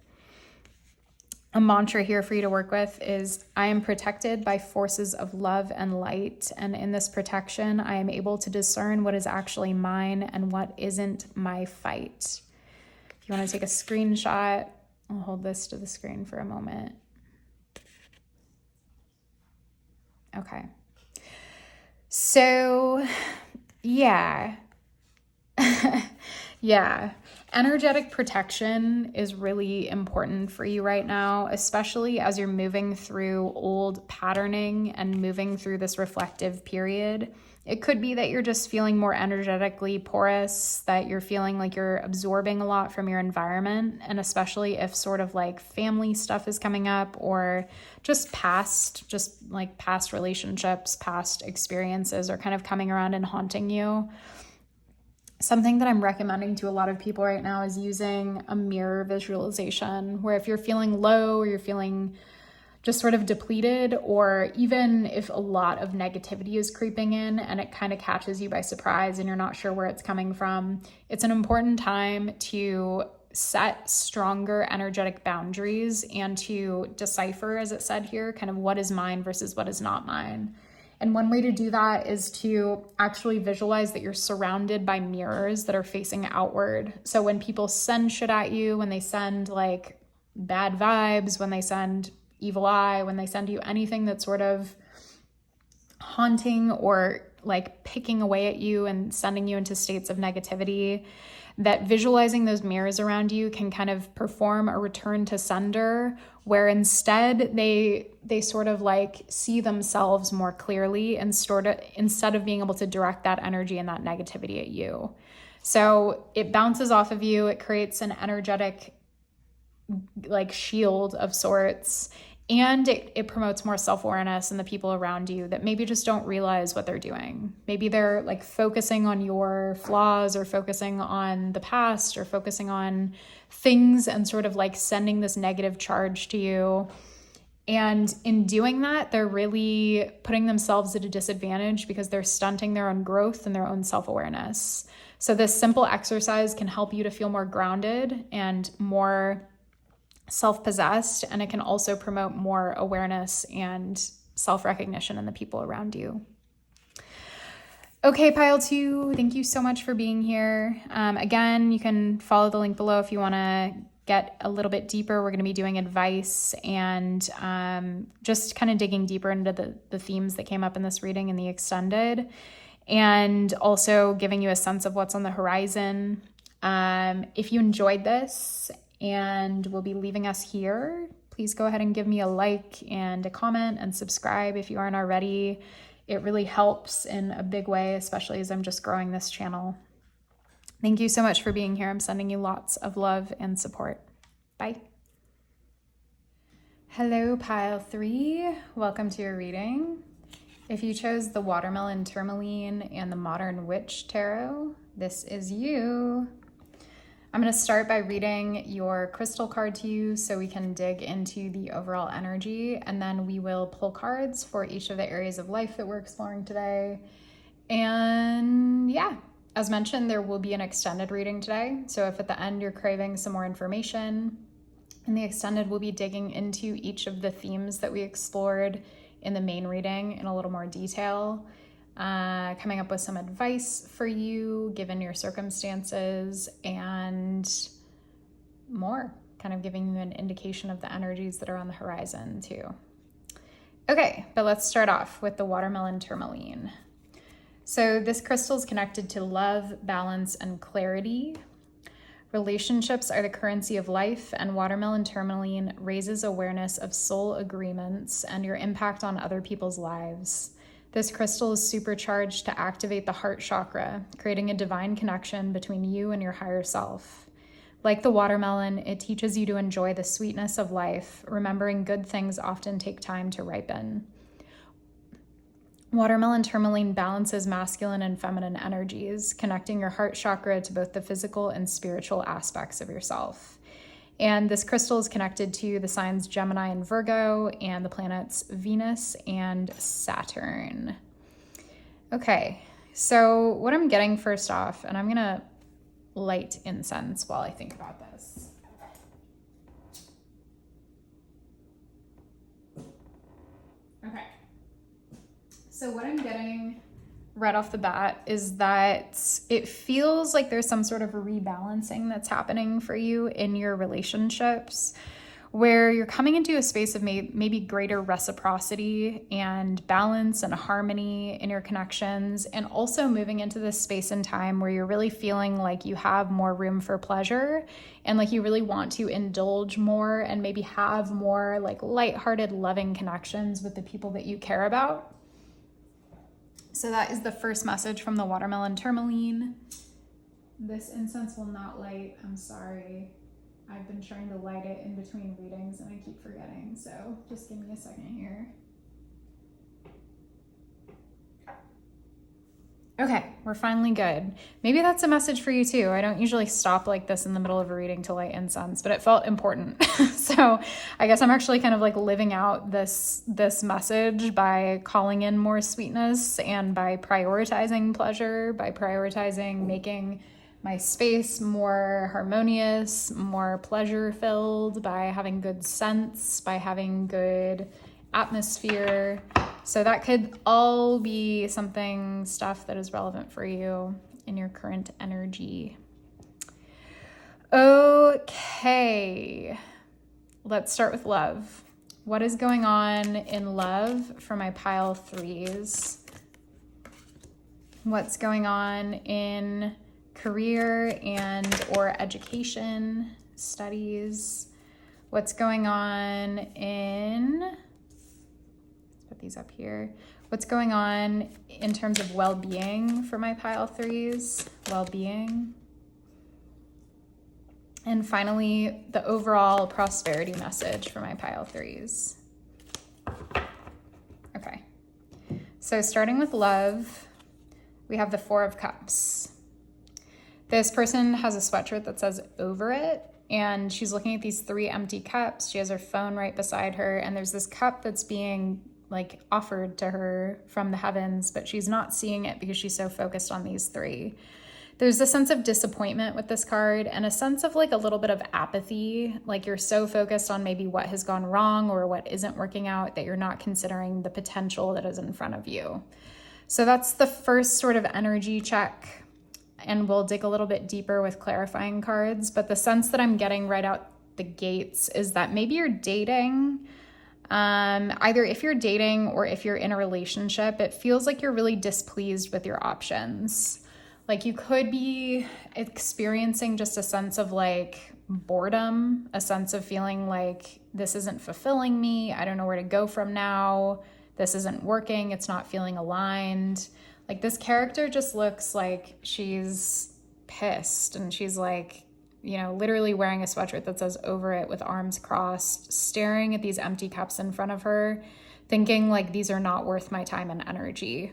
A mantra here for you to work with is, I am protected by forces of love and light, and in this protection, I am able to discern what is actually mine and what isn't my fight. If you want to take a screenshot, I'll hold this to the screen for a moment. Okay. So, yeah. Yeah. Energetic protection is really important for you right now, especially as you're moving through old patterning and moving through this reflective period. It could be that you're just feeling more energetically porous, that you're feeling like you're absorbing a lot from your environment, and especially if sort of like family stuff is coming up or just past relationships, past experiences are kind of coming around and haunting you. Something that I'm recommending to a lot of people right now is using a mirror visualization, where if you're feeling low or you're feeling just sort of depleted, or even if a lot of negativity is creeping in and it kind of catches you by surprise and you're not sure where it's coming from, it's an important time to set stronger energetic boundaries and to decipher, as it said here, kind of what is mine versus what is not mine. And one way to do that is to actually visualize that you're surrounded by mirrors that are facing outward. So when people send shit at you, when they send like bad vibes, when they send evil eye, when they send you anything that's sort of haunting or like picking away at you and sending you into states of negativity, that visualizing those mirrors around you can kind of perform a return to sender, where instead they sort of like see themselves more clearly and instead of being able to direct that energy and that negativity at you. So it bounces off of you. It creates an energetic like shield of sorts, and it promotes more self-awareness in the people around you that maybe just don't realize what they're doing. Maybe they're like focusing on your flaws or focusing on the past or focusing on things and sort of like sending this negative charge to you. And in doing that, they're really putting themselves at a disadvantage because they're stunting their own growth and their own self-awareness. So this simple exercise can help you to feel more grounded and more self-possessed, and it can also promote more awareness and self-recognition in the people around you. Okay, pile 2, thank you so much for being here. Again, you can follow the link below if you want to get a little bit deeper. We're going to be doing advice and just kind of digging deeper into the themes that came up in this reading in the extended, and also giving you a sense of what's on the horizon. If you enjoyed this and will be leaving us here, please go ahead and give me a like and a comment and subscribe if you aren't already. It really helps in a big way, especially as I'm just growing this channel. Thank you so much for being here. I'm sending you lots of love and support. Bye. Hello, pile 3. Welcome to your reading. If you chose the Watermelon Tourmaline and the Modern Witch Tarot, this is you. I'm going to start by reading your crystal card to you so we can dig into the overall energy, and then we will pull cards for each of the areas of life that we're exploring today. And yeah, as mentioned, there will be an extended reading today. So if at the end you're craving some more information, in the extended we'll be digging into each of the themes that we explored in the main reading in a little more detail. Coming up with some advice for you given your circumstances and more, kind of giving you an indication of the energies that are on the horizon too. Okay, but let's start off with the Watermelon Tourmaline. So this crystal is connected to love, balance, and clarity. Relationships are the currency of life, and Watermelon Tourmaline raises awareness of soul agreements and your impact on other people's lives. This crystal is supercharged to activate the heart chakra, creating a divine connection between you and your higher self. Like the watermelon, it teaches you to enjoy the sweetness of life, remembering good things often take time to ripen. Watermelon Tourmaline balances masculine and feminine energies, connecting your heart chakra to both the physical and spiritual aspects of yourself. And this crystal is connected to the signs Gemini and Virgo and the planets Venus and Saturn. Okay, so what I'm getting first off, and I'm going to light incense while I think about this. Okay, so what I'm getting right off the bat is that it feels like there's some sort of a rebalancing that's happening for you in your relationships, where you're coming into a space of maybe greater reciprocity and balance and harmony in your connections, and also moving into this space and time where you're really feeling like you have more room for pleasure and like you really want to indulge more and maybe have more like lighthearted, loving connections with the people that you care about. So that is the first message from the Watermelon Tourmaline. This incense will not light. I'm sorry. I've been trying to light it in between readings and I keep forgetting. So just give me a second here. Okay, we're finally good. Maybe that's a message for you too. I don't usually stop like this in the middle of a reading to light incense, but it felt important. So I guess I'm actually kind of like living out this message by calling in more sweetness and by prioritizing pleasure, by prioritizing making my space more harmonious, more pleasure filled, by having good scents, by having good atmosphere. So that could all be stuff that is relevant for you in your current energy. Okay, let's start with love. What is going on in love for my pile threes? What's going on in career and or education, studies? What's going on in... put these up here. What's going on in terms of well-being for my pile threes? Well-being. And finally, the overall prosperity message for my pile threes. Okay. So starting with love, we have the Four of Cups. This person has a sweatshirt that says over it, and she's looking at these 3 empty cups. She has her phone right beside her, and there's this cup that's being like offered to her from the heavens, but she's not seeing it because she's so focused on these 3. There's a sense of disappointment with this card and a sense of like a little bit of apathy. Like you're so focused on maybe what has gone wrong or what isn't working out that you're not considering the potential that is in front of you. So that's the first sort of energy check. And we'll dig a little bit deeper with clarifying cards. But the sense that I'm getting right out the gates is that maybe you're dating. Either if you're dating or if you're in a relationship, it feels like you're really displeased with your options. Like you could be experiencing just a sense of like boredom, a sense of feeling like this isn't fulfilling me. I don't know where to go from now. This isn't working. It's not feeling aligned. Like this character just looks like she's pissed and she's like, you know, literally wearing a sweatshirt that says over it with arms crossed, staring at these empty cups in front of her, thinking like these are not worth my time and energy.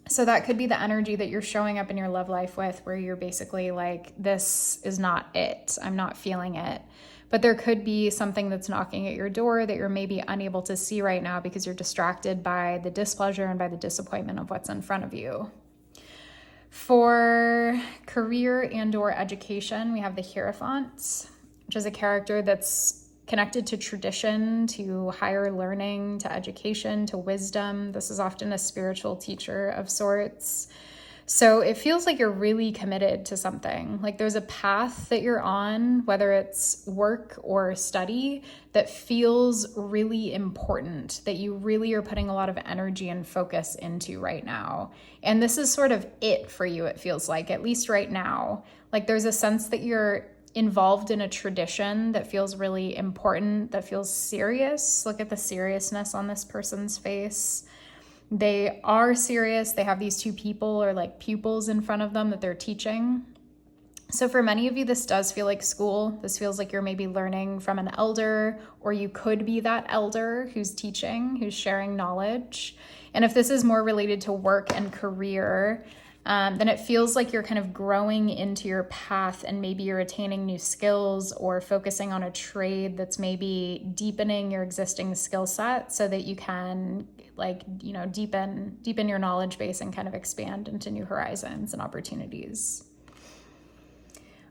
So that could be the energy that you're showing up in your love life with, where you're basically like, this is not it. I'm not feeling it. But there could be something that's knocking at your door that you're maybe unable to see right now because you're distracted by the displeasure and by the disappointment of what's in front of you. For career and or education, we have the Hierophant, which is a character that's connected to tradition, to higher learning, to education, to wisdom. This is often a spiritual teacher of sorts. So it feels like you're really committed to something. Like there's a path that you're on, whether it's work or study, that feels really important, that you really are putting a lot of energy and focus into right now. And this is sort of it for you, it feels like, at least right now. Like there's a sense that you're involved in a tradition that feels really important, that feels serious. Look at the seriousness on this person's face. They are serious. They have these 2 people or like pupils in front of them that they're teaching. So for many of you, this does feel like school. This feels like you're maybe learning from an elder, or you could be that elder who's teaching, who's sharing knowledge. And if this is more related to work and career, then it feels like you're kind of growing into your path and maybe you're attaining new skills or focusing on a trade that's maybe deepening your existing skill set so that you can like, you know, deepen your knowledge base and kind of expand into new horizons and opportunities.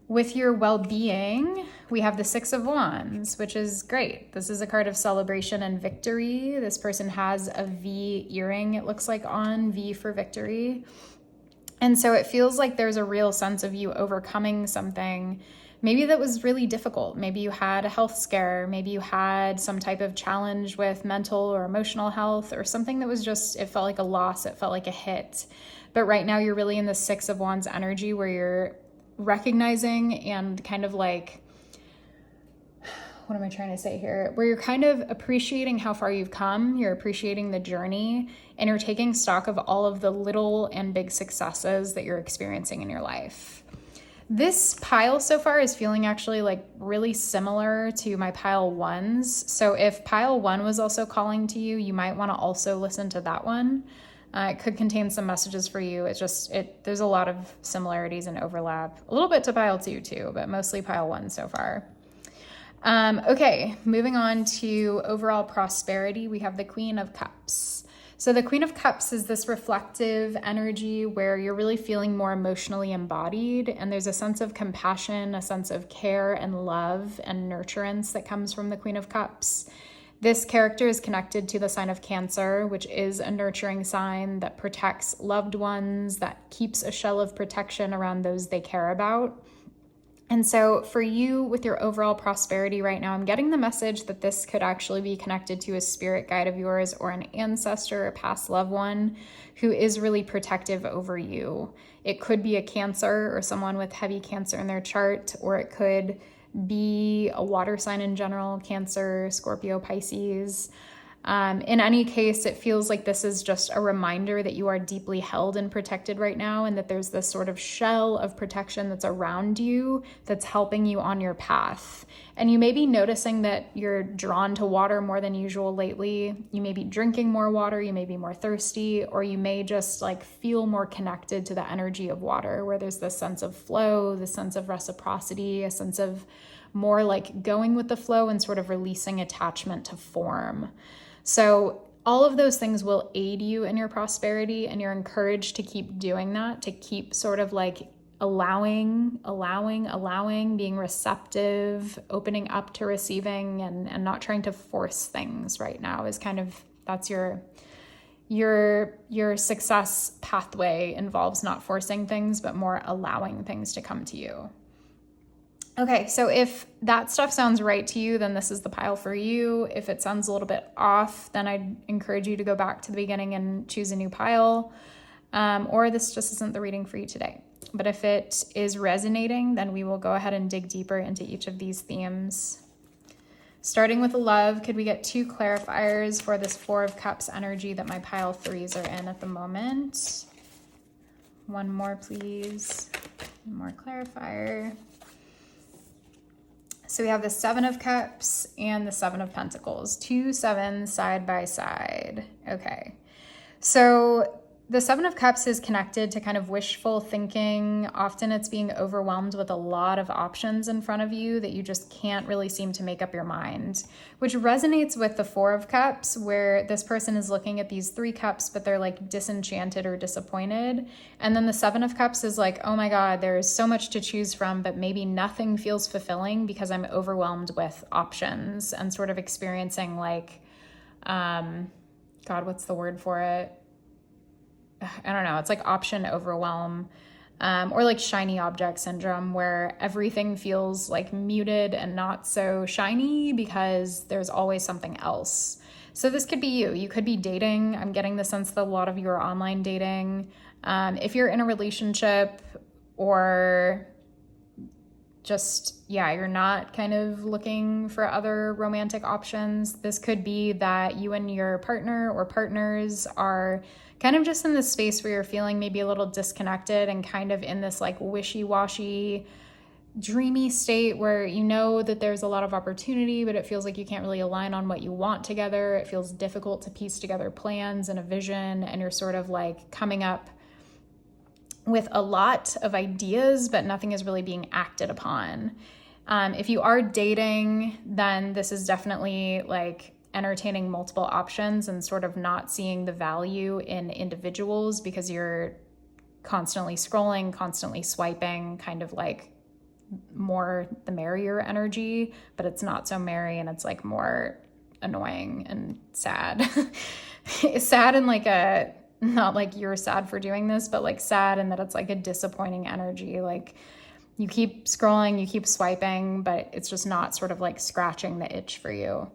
With your well-being, we have the Six of Wands, which is great. This is a card of celebration and victory. This person has a V earring, it looks like, on, V for victory. And so it feels like there's a real sense of you overcoming something maybe that was really difficult. Maybe you had a health scare. Maybe you had some type of challenge with mental or emotional health or something that was just, it felt like a loss. It felt like a hit. But right now you're really in the Six of Wands energy where you're recognizing and kind of like, what am I trying to say here? Where you're kind of appreciating how far you've come, you're appreciating the journey, and you're taking stock of all of the little and big successes that you're experiencing in your life. This pile so far is feeling actually like really similar to my pile 1s. So if pile 1 was also calling to you, you might want to also listen to that one. It could contain some messages for you. There's a lot of similarities and overlap. A little bit to pile 2 too, but mostly pile 1 so far. Okay, moving on to overall prosperity, we have the Queen of Cups. So the Queen of Cups is this reflective energy where you're really feeling more emotionally embodied, and there's a sense of compassion, a sense of care and love and nurturance that comes from the Queen of Cups. This character is connected to the sign of Cancer, which is a nurturing sign that protects loved ones, that keeps a shell of protection around those they care about. And so for you with your overall prosperity right now, I'm getting the message that this could actually be connected to a spirit guide of yours or an ancestor, a past loved one who is really protective over you. It could be a Cancer or someone with heavy Cancer in their chart, or it could be a water sign in general, Cancer, Scorpio, Pisces. In any case, it feels like this is just a reminder that you are deeply held and protected right now, and that there's this sort of shell of protection that's around you that's helping you on your path. And you may be noticing that you're drawn to water more than usual lately. You may be drinking more water, you may be more thirsty, or you may just like feel more connected to the energy of water, where there's this sense of flow, this sense of reciprocity, a sense of more like going with the flow and sort of releasing attachment to form. So all of those things will aid you in your prosperity, and you're encouraged to keep doing that, to keep sort of like allowing, being receptive, opening up to receiving, and not trying to force things right now is kind of, that's your success pathway involves not forcing things, but more allowing things to come to you. Okay, so if that stuff sounds right to you, then this is the pile for you. If it sounds a little bit off, then I'd encourage you to go back to the beginning and choose a new pile, or this just isn't the reading for you today. But if it is resonating, then we will go ahead and dig deeper into each of these themes. Starting with love, could we get 2 clarifiers for this 4 of Cups energy that my pile 3s are in at the moment? One more, please. One more clarifier. So we have the 7 of Cups and the 7 of Pentacles, 2 7s side by side. Okay. So the 7 of Cups is connected to kind of wishful thinking. Often it's being overwhelmed with a lot of options in front of you that you just can't really seem to make up your mind, which resonates with the 4 of Cups, where this person is looking at these 3 cups, but they're like disenchanted or disappointed. And then the 7 of Cups is like, oh my God, there's so much to choose from, but maybe nothing feels fulfilling because I'm overwhelmed with options, and sort of experiencing like, God, what's the word for it? I don't know, it's like option overwhelm, or like shiny object syndrome, where everything feels like muted and not so shiny because there's always something else. So this could be you. You could be dating. I'm getting the sense that a lot of you are online dating. If you're in a relationship, or just, you're not kind of looking for other romantic options, this could be that you and your partner or partners are kind of just in this space where you're feeling maybe a little disconnected and kind of in this like wishy-washy, dreamy state where you know that there's a lot of opportunity, but it feels like you can't really align on what you want together. It feels difficult to piece together plans and a vision, and you're sort of like coming up with a lot of ideas, but nothing is really being acted upon. If you are dating, then this is definitely like entertaining multiple options and sort of not seeing the value in individuals because you're constantly scrolling, constantly swiping, kind of like more the merrier energy, but it's not so merry, and it's like more annoying and sad. Sad in like a, not like you're sad for doing this, but like sad in that it's like a disappointing energy. Like you keep scrolling, you keep swiping, but it's just not sort of like scratching the itch for you.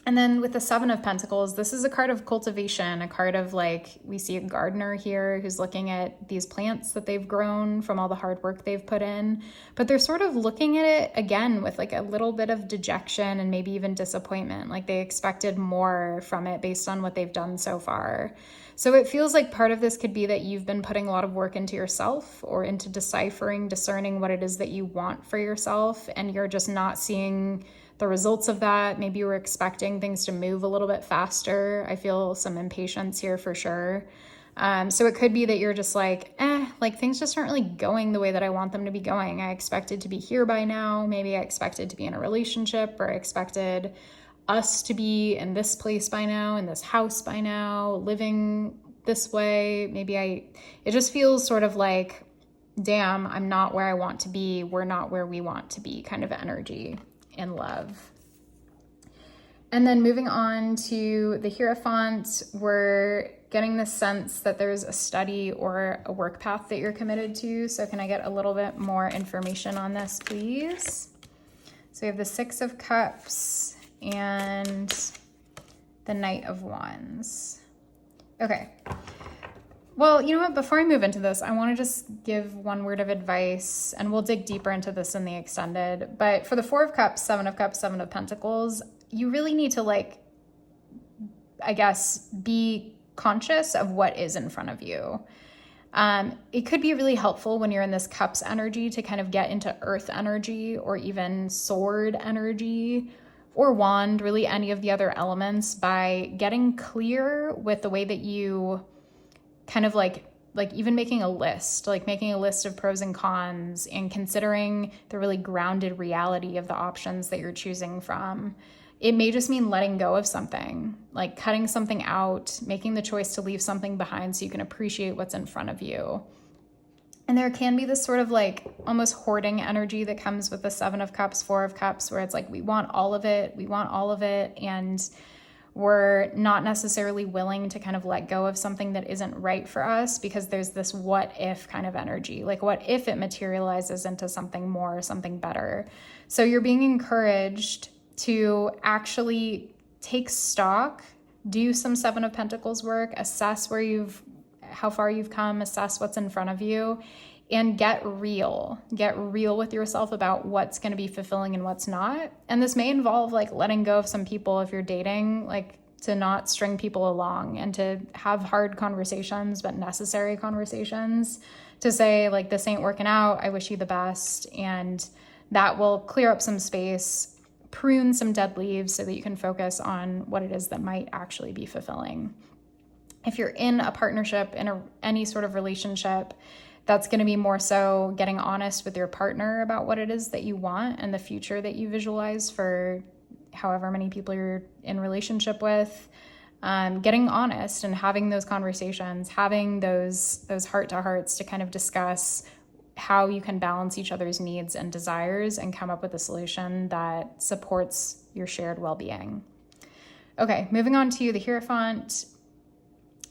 And then with the 7 of Pentacles, this is a card of cultivation, a card of like, we see a gardener here who's looking at these plants that they've grown from all the hard work they've put in, but they're sort of looking at it again with like a little bit of dejection and maybe even disappointment. Like they expected more from it based on what they've done so far. So it feels like part of this could be that you've been putting a lot of work into yourself or into deciphering, discerning what it is that you want for yourself, and you're just not seeing the results of that. Maybe you were expecting things to move a little bit faster. I feel some impatience here for sure. So it could be that you're just like things just aren't really going the way that I want them to be going. I expected to be here by now. Maybe I expected to be in a relationship, or I expected us to be in this place by now, in this house by now, living this way. It just feels sort of like, damn, I'm not where I want to be. We're not where we want to be kind of energy in love. And then moving on to the Hierophant, we're getting the sense that there's a study or a work path that you're committed to. So can I get a little bit more information on this, please? So we have the Six of Cups and the Knight of Wands. Okay. Well, you know what? Before I move into this, I want to just give one word of advice, and we'll dig deeper into this in the extended. But for the Four of Cups, Seven of Cups, Seven of Pentacles, you really need to be conscious of what is in front of you. It could be really helpful when you're in this Cups energy to kind of get into Earth energy, or even Sword energy, or Wand, really any of the other elements, by getting clear with the way that you kind of like even making a list of pros and cons, and considering the really grounded reality of the options that you're choosing from. It may just mean letting go of something, like cutting something out, making the choice to leave something behind so you can appreciate what's in front of you. And there can be this sort of almost hoarding energy that comes with the Seven of Cups, Four of Cups, where it's like, we want all of it, and we're not necessarily willing to kind of let go of something that isn't right for us, because there's this what if kind of energy. Like, what if it materializes into something more, something better? So you're being encouraged to actually take stock, do some Seven of Pentacles work, assess how far you've come, assess what's in front of you, and get real with yourself about what's going to be fulfilling and what's not. And this may involve letting go of some people if you're dating, to not string people along, and to have hard conversations, but necessary conversations, to say this ain't working out, I wish you the best. And that will clear up some space, prune some dead leaves, so that you can focus on what it is that might actually be fulfilling. If you're in a partnership, in any sort of relationship, that's going to be more so getting honest with your partner about what it is that you want and the future that you visualize for however many people you're in relationship with. Getting honest and having those conversations, having those heart-to-hearts to kind of discuss how you can balance each other's needs and desires and come up with a solution that supports your shared well-being. Okay, moving on to the Hierophant.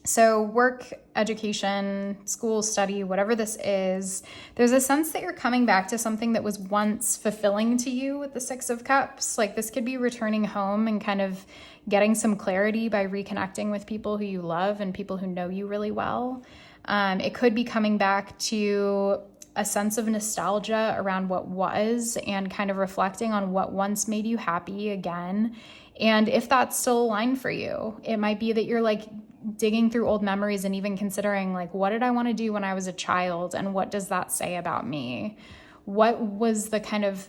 So work, education, school, study, whatever this is, there's a sense that you're coming back to something that was once fulfilling to you with the Six of Cups. This could be returning home and kind of getting some clarity by reconnecting with people who you love and people who know you really well. It could be coming back to a sense of nostalgia around what was, and kind of reflecting on what once made you happy again. And if that's still aligned for you, it might be that you're digging through old memories and even considering what did I want to do when I was a child, and what does that say about me? What was the kind of,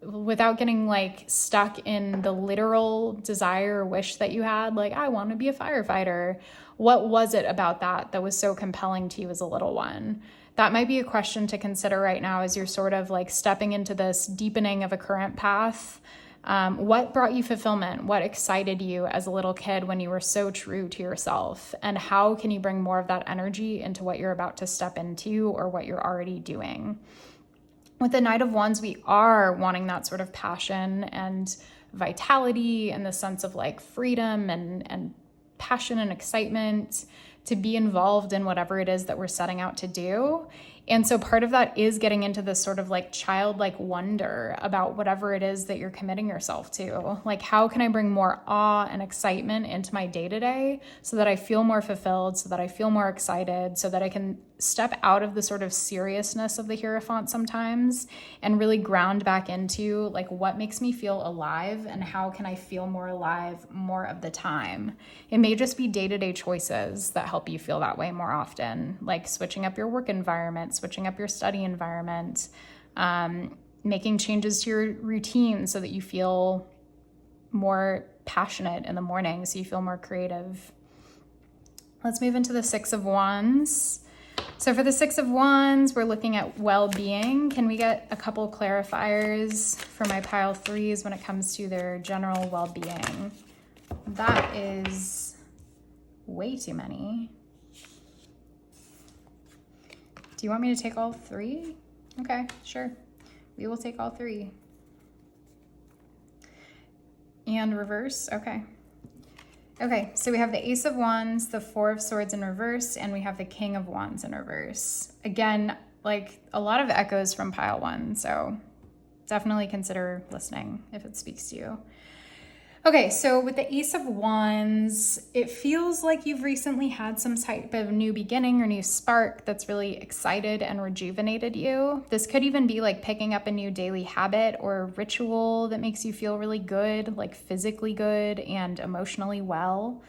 without getting stuck in the literal desire or wish that you had, I want to be a firefighter. What was it about that was so compelling to you as a little one? That might be a question to consider right now as you're sort of stepping into this deepening of a current path. What brought you fulfillment? What excited you as a little kid when you were so true to yourself? And how can you bring more of that energy into what you're about to step into or what you're already doing? With the Knight of Wands, we are wanting that sort of passion and vitality and the sense of freedom and passion and excitement to be involved in whatever it is that we're setting out to do. And so part of that is getting into this sort of childlike wonder about whatever it is that you're committing yourself to. How can I bring more awe and excitement into my day-to-day so that I feel more fulfilled, so that I feel more excited, so that I can step out of the sort of seriousness of the Hierophant sometimes and really ground back into what makes me feel alive, and how can I feel more alive more of the time. It may just be day-to-day choices that help you feel that way more often, switching up your work environment, switching up your study environment, making changes to your routine so that you feel more passionate in the morning, so you feel more creative. Let's move into the Six of Wands. So for the Six of Wands, we're looking at well-being. Can we get a couple clarifiers for my pile threes when it comes to their general well-being? That is way too many. Do you want me to take all three? Okay, sure. We will take all three. And reverse, okay. Okay, so we have the Ace of Wands, the Four of Swords in reverse, and we have the King of Wands in reverse. Again, like a lot of echoes from pile one, so definitely consider listening if it speaks to you. Okay, so with the Ace of Wands, it feels like you've recently had some type of new beginning or new spark that's really excited and rejuvenated you. This could even be like picking up a new daily habit or ritual that makes you feel really good, like physically good and emotionally well.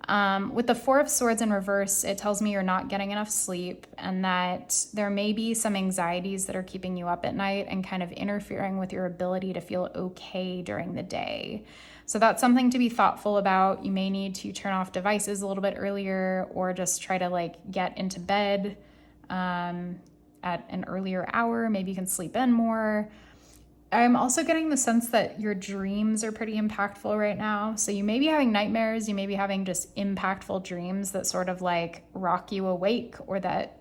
With the Four of Swords in reverse, it tells me you're not getting enough sleep and that there may be some anxieties that are keeping you up at night and kind of interfering with your ability to feel okay during the day. So that's something to be thoughtful about. You may need to turn off devices a little bit earlier or just try to like get into bed at an earlier hour. Maybe you can sleep in more. I'm also getting the sense that your dreams are pretty impactful right now. So you may be having nightmares. You may be having just impactful dreams that sort of like rock you awake or that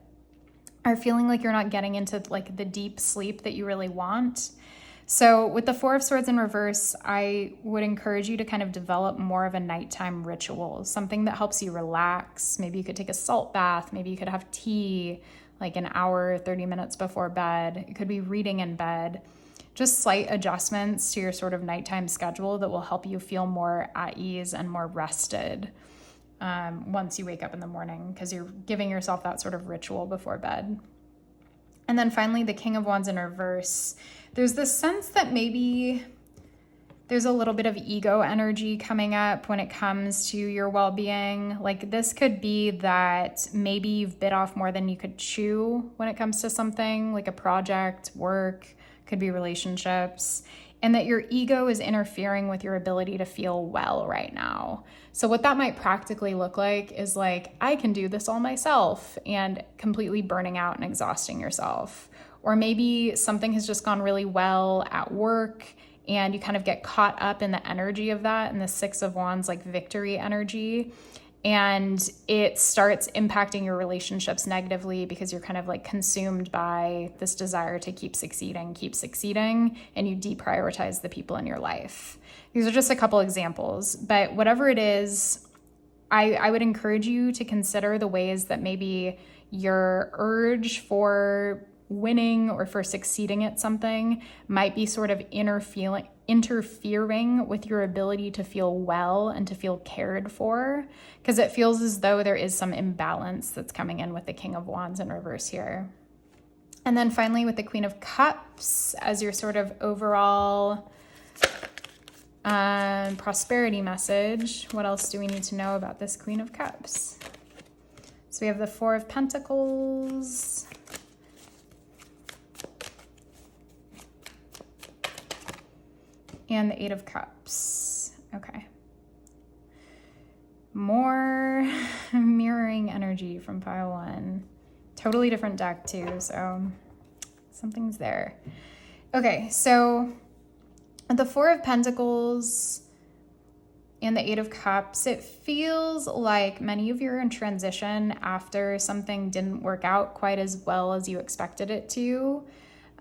are feeling like you're not getting into like the deep sleep that you really want. So with the Four of Swords in reverse, I would encourage you to kind of develop more of a nighttime ritual, something that helps you relax. Maybe you could take a salt bath. Maybe you could have tea like an hour, 30 minutes before bed. It could be reading in bed. Just slight adjustments to your sort of nighttime schedule that will help you feel more at ease and more rested once you wake up in the morning, because you're giving yourself that sort of ritual before bed. And then finally, the King of Wands in reverse. There's this sense that maybe there's a little bit of ego energy coming up when it comes to your well-being. Like this could be that maybe you've bit off more than you could chew when it comes to something like a project, work, could be relationships, and that your ego is interfering with your ability to feel well right now. So what that might practically look like is like, I can do this all myself, and completely burning out and exhausting yourself. Or maybe something has just gone really well at work and you kind of get caught up in the energy of that, and the Six of Wands, like victory energy. And it starts impacting your relationships negatively because you're kind of like consumed by this desire to keep succeeding, and you deprioritize the people in your life. These are just a couple examples, but whatever it is, I would encourage you to consider the ways that maybe your urge for winning or for succeeding at something might be sort of interfering with your ability to feel well and to feel cared for, because it feels as though there is some imbalance that's coming in with the King of Wands in reverse here. And then finally with the Queen of Cups as your sort of overall prosperity message, what else do we need to know about this Queen of Cups? So we have the Four of Pentacles, and the Eight of Cups. Okay. More mirroring energy from pile one. Totally different deck too, so something's there. Okay, so the Four of Pentacles and the Eight of Cups, it feels like many of you are in transition after something didn't work out quite as well as you expected it to.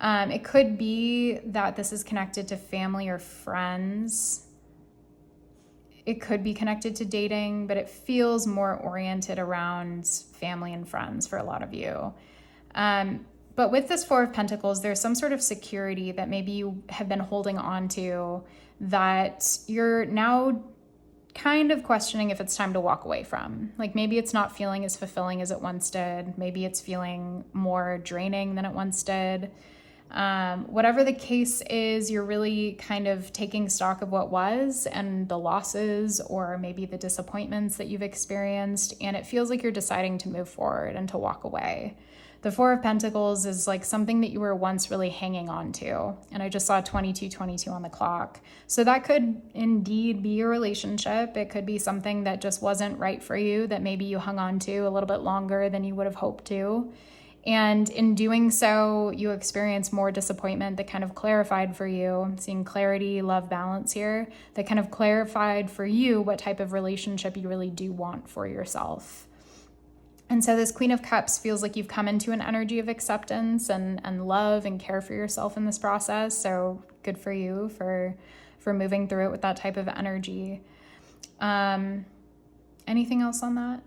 It could be that this is connected to family or friends. It could be connected to dating, but it feels more oriented around family and friends for a lot of you. But with this Four of Pentacles, there's some sort of security that maybe you have been holding on to that you're now kind of questioning if it's time to walk away from. Like maybe it's not feeling as fulfilling as it once did. Maybe it's feeling more draining than it once did. Whatever the case is, you're really kind of taking stock of what was and the losses or maybe the disappointments that you've experienced, and it feels like you're deciding to move forward and to walk away. The Four of Pentacles is like something that you were once really hanging on to. And I just saw 2222 on the clock. So that could indeed be a relationship. It could be something that just wasn't right for you, that maybe you hung on to a little bit longer than you would have hoped to. And in doing so, you experience more disappointment that kind of clarified for you, seeing clarity, love, balance here, that kind of clarified for you what type of relationship you really do want for yourself. And so this Queen of Cups feels like you've come into an energy of acceptance and love and care for yourself in this process. So good for you for moving through it with that type of energy. Anything else on that?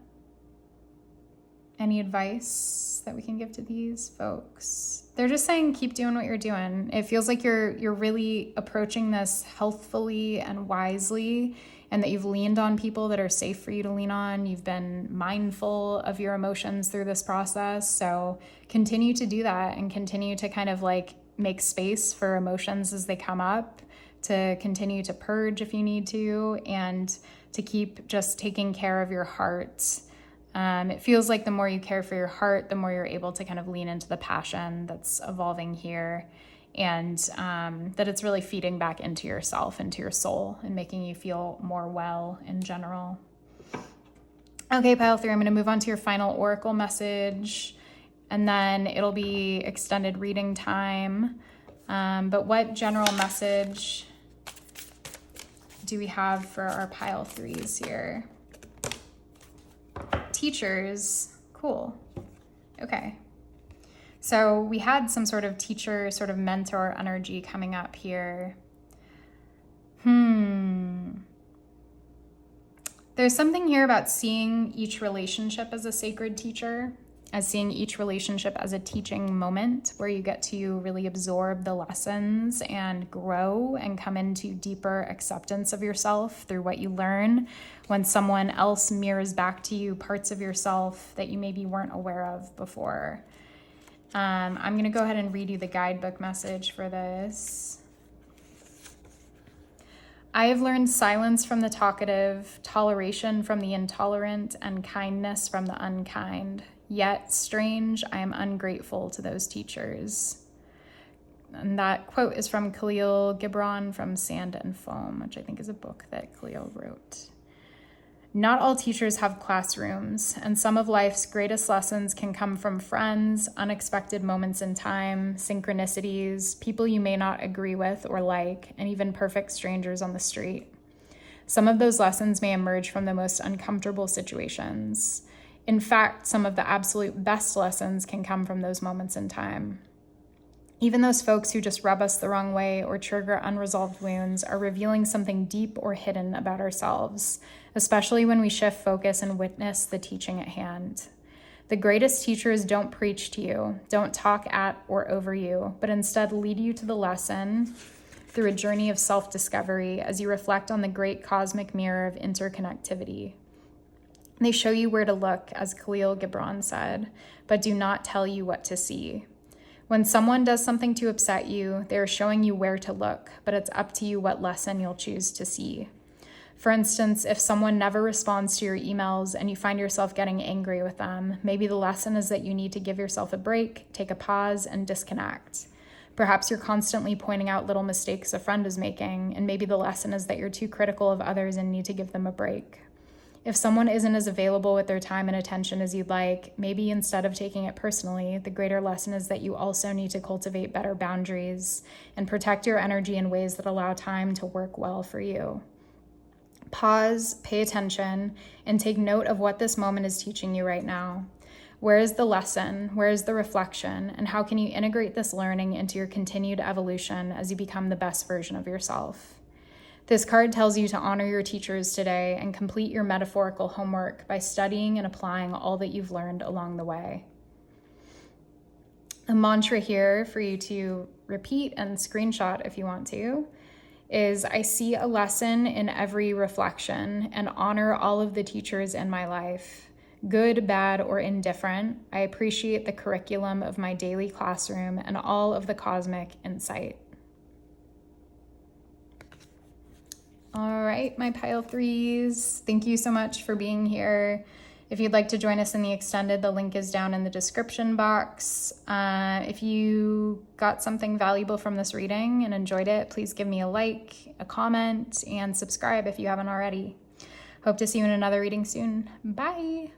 Any advice that we can give to these folks? They're just saying keep doing what you're doing. It feels like you're really approaching this healthfully and wisely, and that you've leaned on people that are safe for you to lean on. You've been mindful of your emotions through this process. So continue to do that and continue to kind of like make space for emotions as they come up, to continue to purge if you need to, and to keep just taking care of your heart. It feels like the more you care for your heart, the more you're able to kind of lean into the passion that's evolving here, and that it's really feeding back into yourself, into your soul, and making you feel more well in general. Okay, pile 3, I'm going to move on to your final oracle message, and then it'll be extended reading time. But what general message do we have for our pile 3s here? Teachers, cool. Okay. So we had some sort of teacher, sort of mentor energy coming up here. There's something here about seeing each relationship as a sacred teacher, as seeing each relationship as a teaching moment where you get to really absorb the lessons and grow and come into deeper acceptance of yourself through what you learn when someone else mirrors back to you parts of yourself that you maybe weren't aware of before. I'm going to go ahead and read you the guidebook message for this. I have learned silence from the talkative, toleration from the intolerant, and kindness from the unkind. Yet, strange, I am ungrateful to those teachers. And that quote is from Khalil Gibran from Sand and Foam, which I think is a book that Khalil wrote. Not all teachers have classrooms, and some of life's greatest lessons can come from friends, unexpected moments in time, synchronicities, people you may not agree with or like, and even perfect strangers on the street. Some of those lessons may emerge from the most uncomfortable situations. In fact, some of the absolute best lessons can come from those moments in time. Even those folks who just rub us the wrong way or trigger unresolved wounds are revealing something deep or hidden about ourselves, especially when we shift focus and witness the teaching at hand. The greatest teachers don't preach to you, don't talk at or over you, but instead lead you to the lesson through a journey of self-discovery as you reflect on the great cosmic mirror of interconnectivity. They show you where to look, as Khalil Gibran said, but do not tell you what to see. When someone does something to upset you, they are showing you where to look, but it's up to you what lesson you'll choose to see. For instance, if someone never responds to your emails and you find yourself getting angry with them, maybe the lesson is that you need to give yourself a break, take a pause, and disconnect. Perhaps you're constantly pointing out little mistakes a friend is making, and maybe the lesson is that you're too critical of others and need to give them a break. If someone isn't as available with their time and attention as you'd like, maybe instead of taking it personally, the greater lesson is that you also need to cultivate better boundaries and protect your energy in ways that allow time to work well for you. Pause, pay attention, and take note of what this moment is teaching you right now. Where is the lesson? Where is the reflection? And how can you integrate this learning into your continued evolution as you become the best version of yourself? This card tells you to honor your teachers today and complete your metaphorical homework by studying and applying all that you've learned along the way. A mantra here for you to repeat and screenshot if you want to is, I see a lesson in every reflection and honor all of the teachers in my life. Good, bad, or indifferent, I appreciate the curriculum of my daily classroom and all of the cosmic insight. All right, my pile threes, thank you so much for being here. If you'd like to join us in the extended, the link is down in the description box. If you got something valuable from this reading and enjoyed it, please give me a like, a comment, and subscribe if you haven't already. Hope to see you in another reading soon. Bye.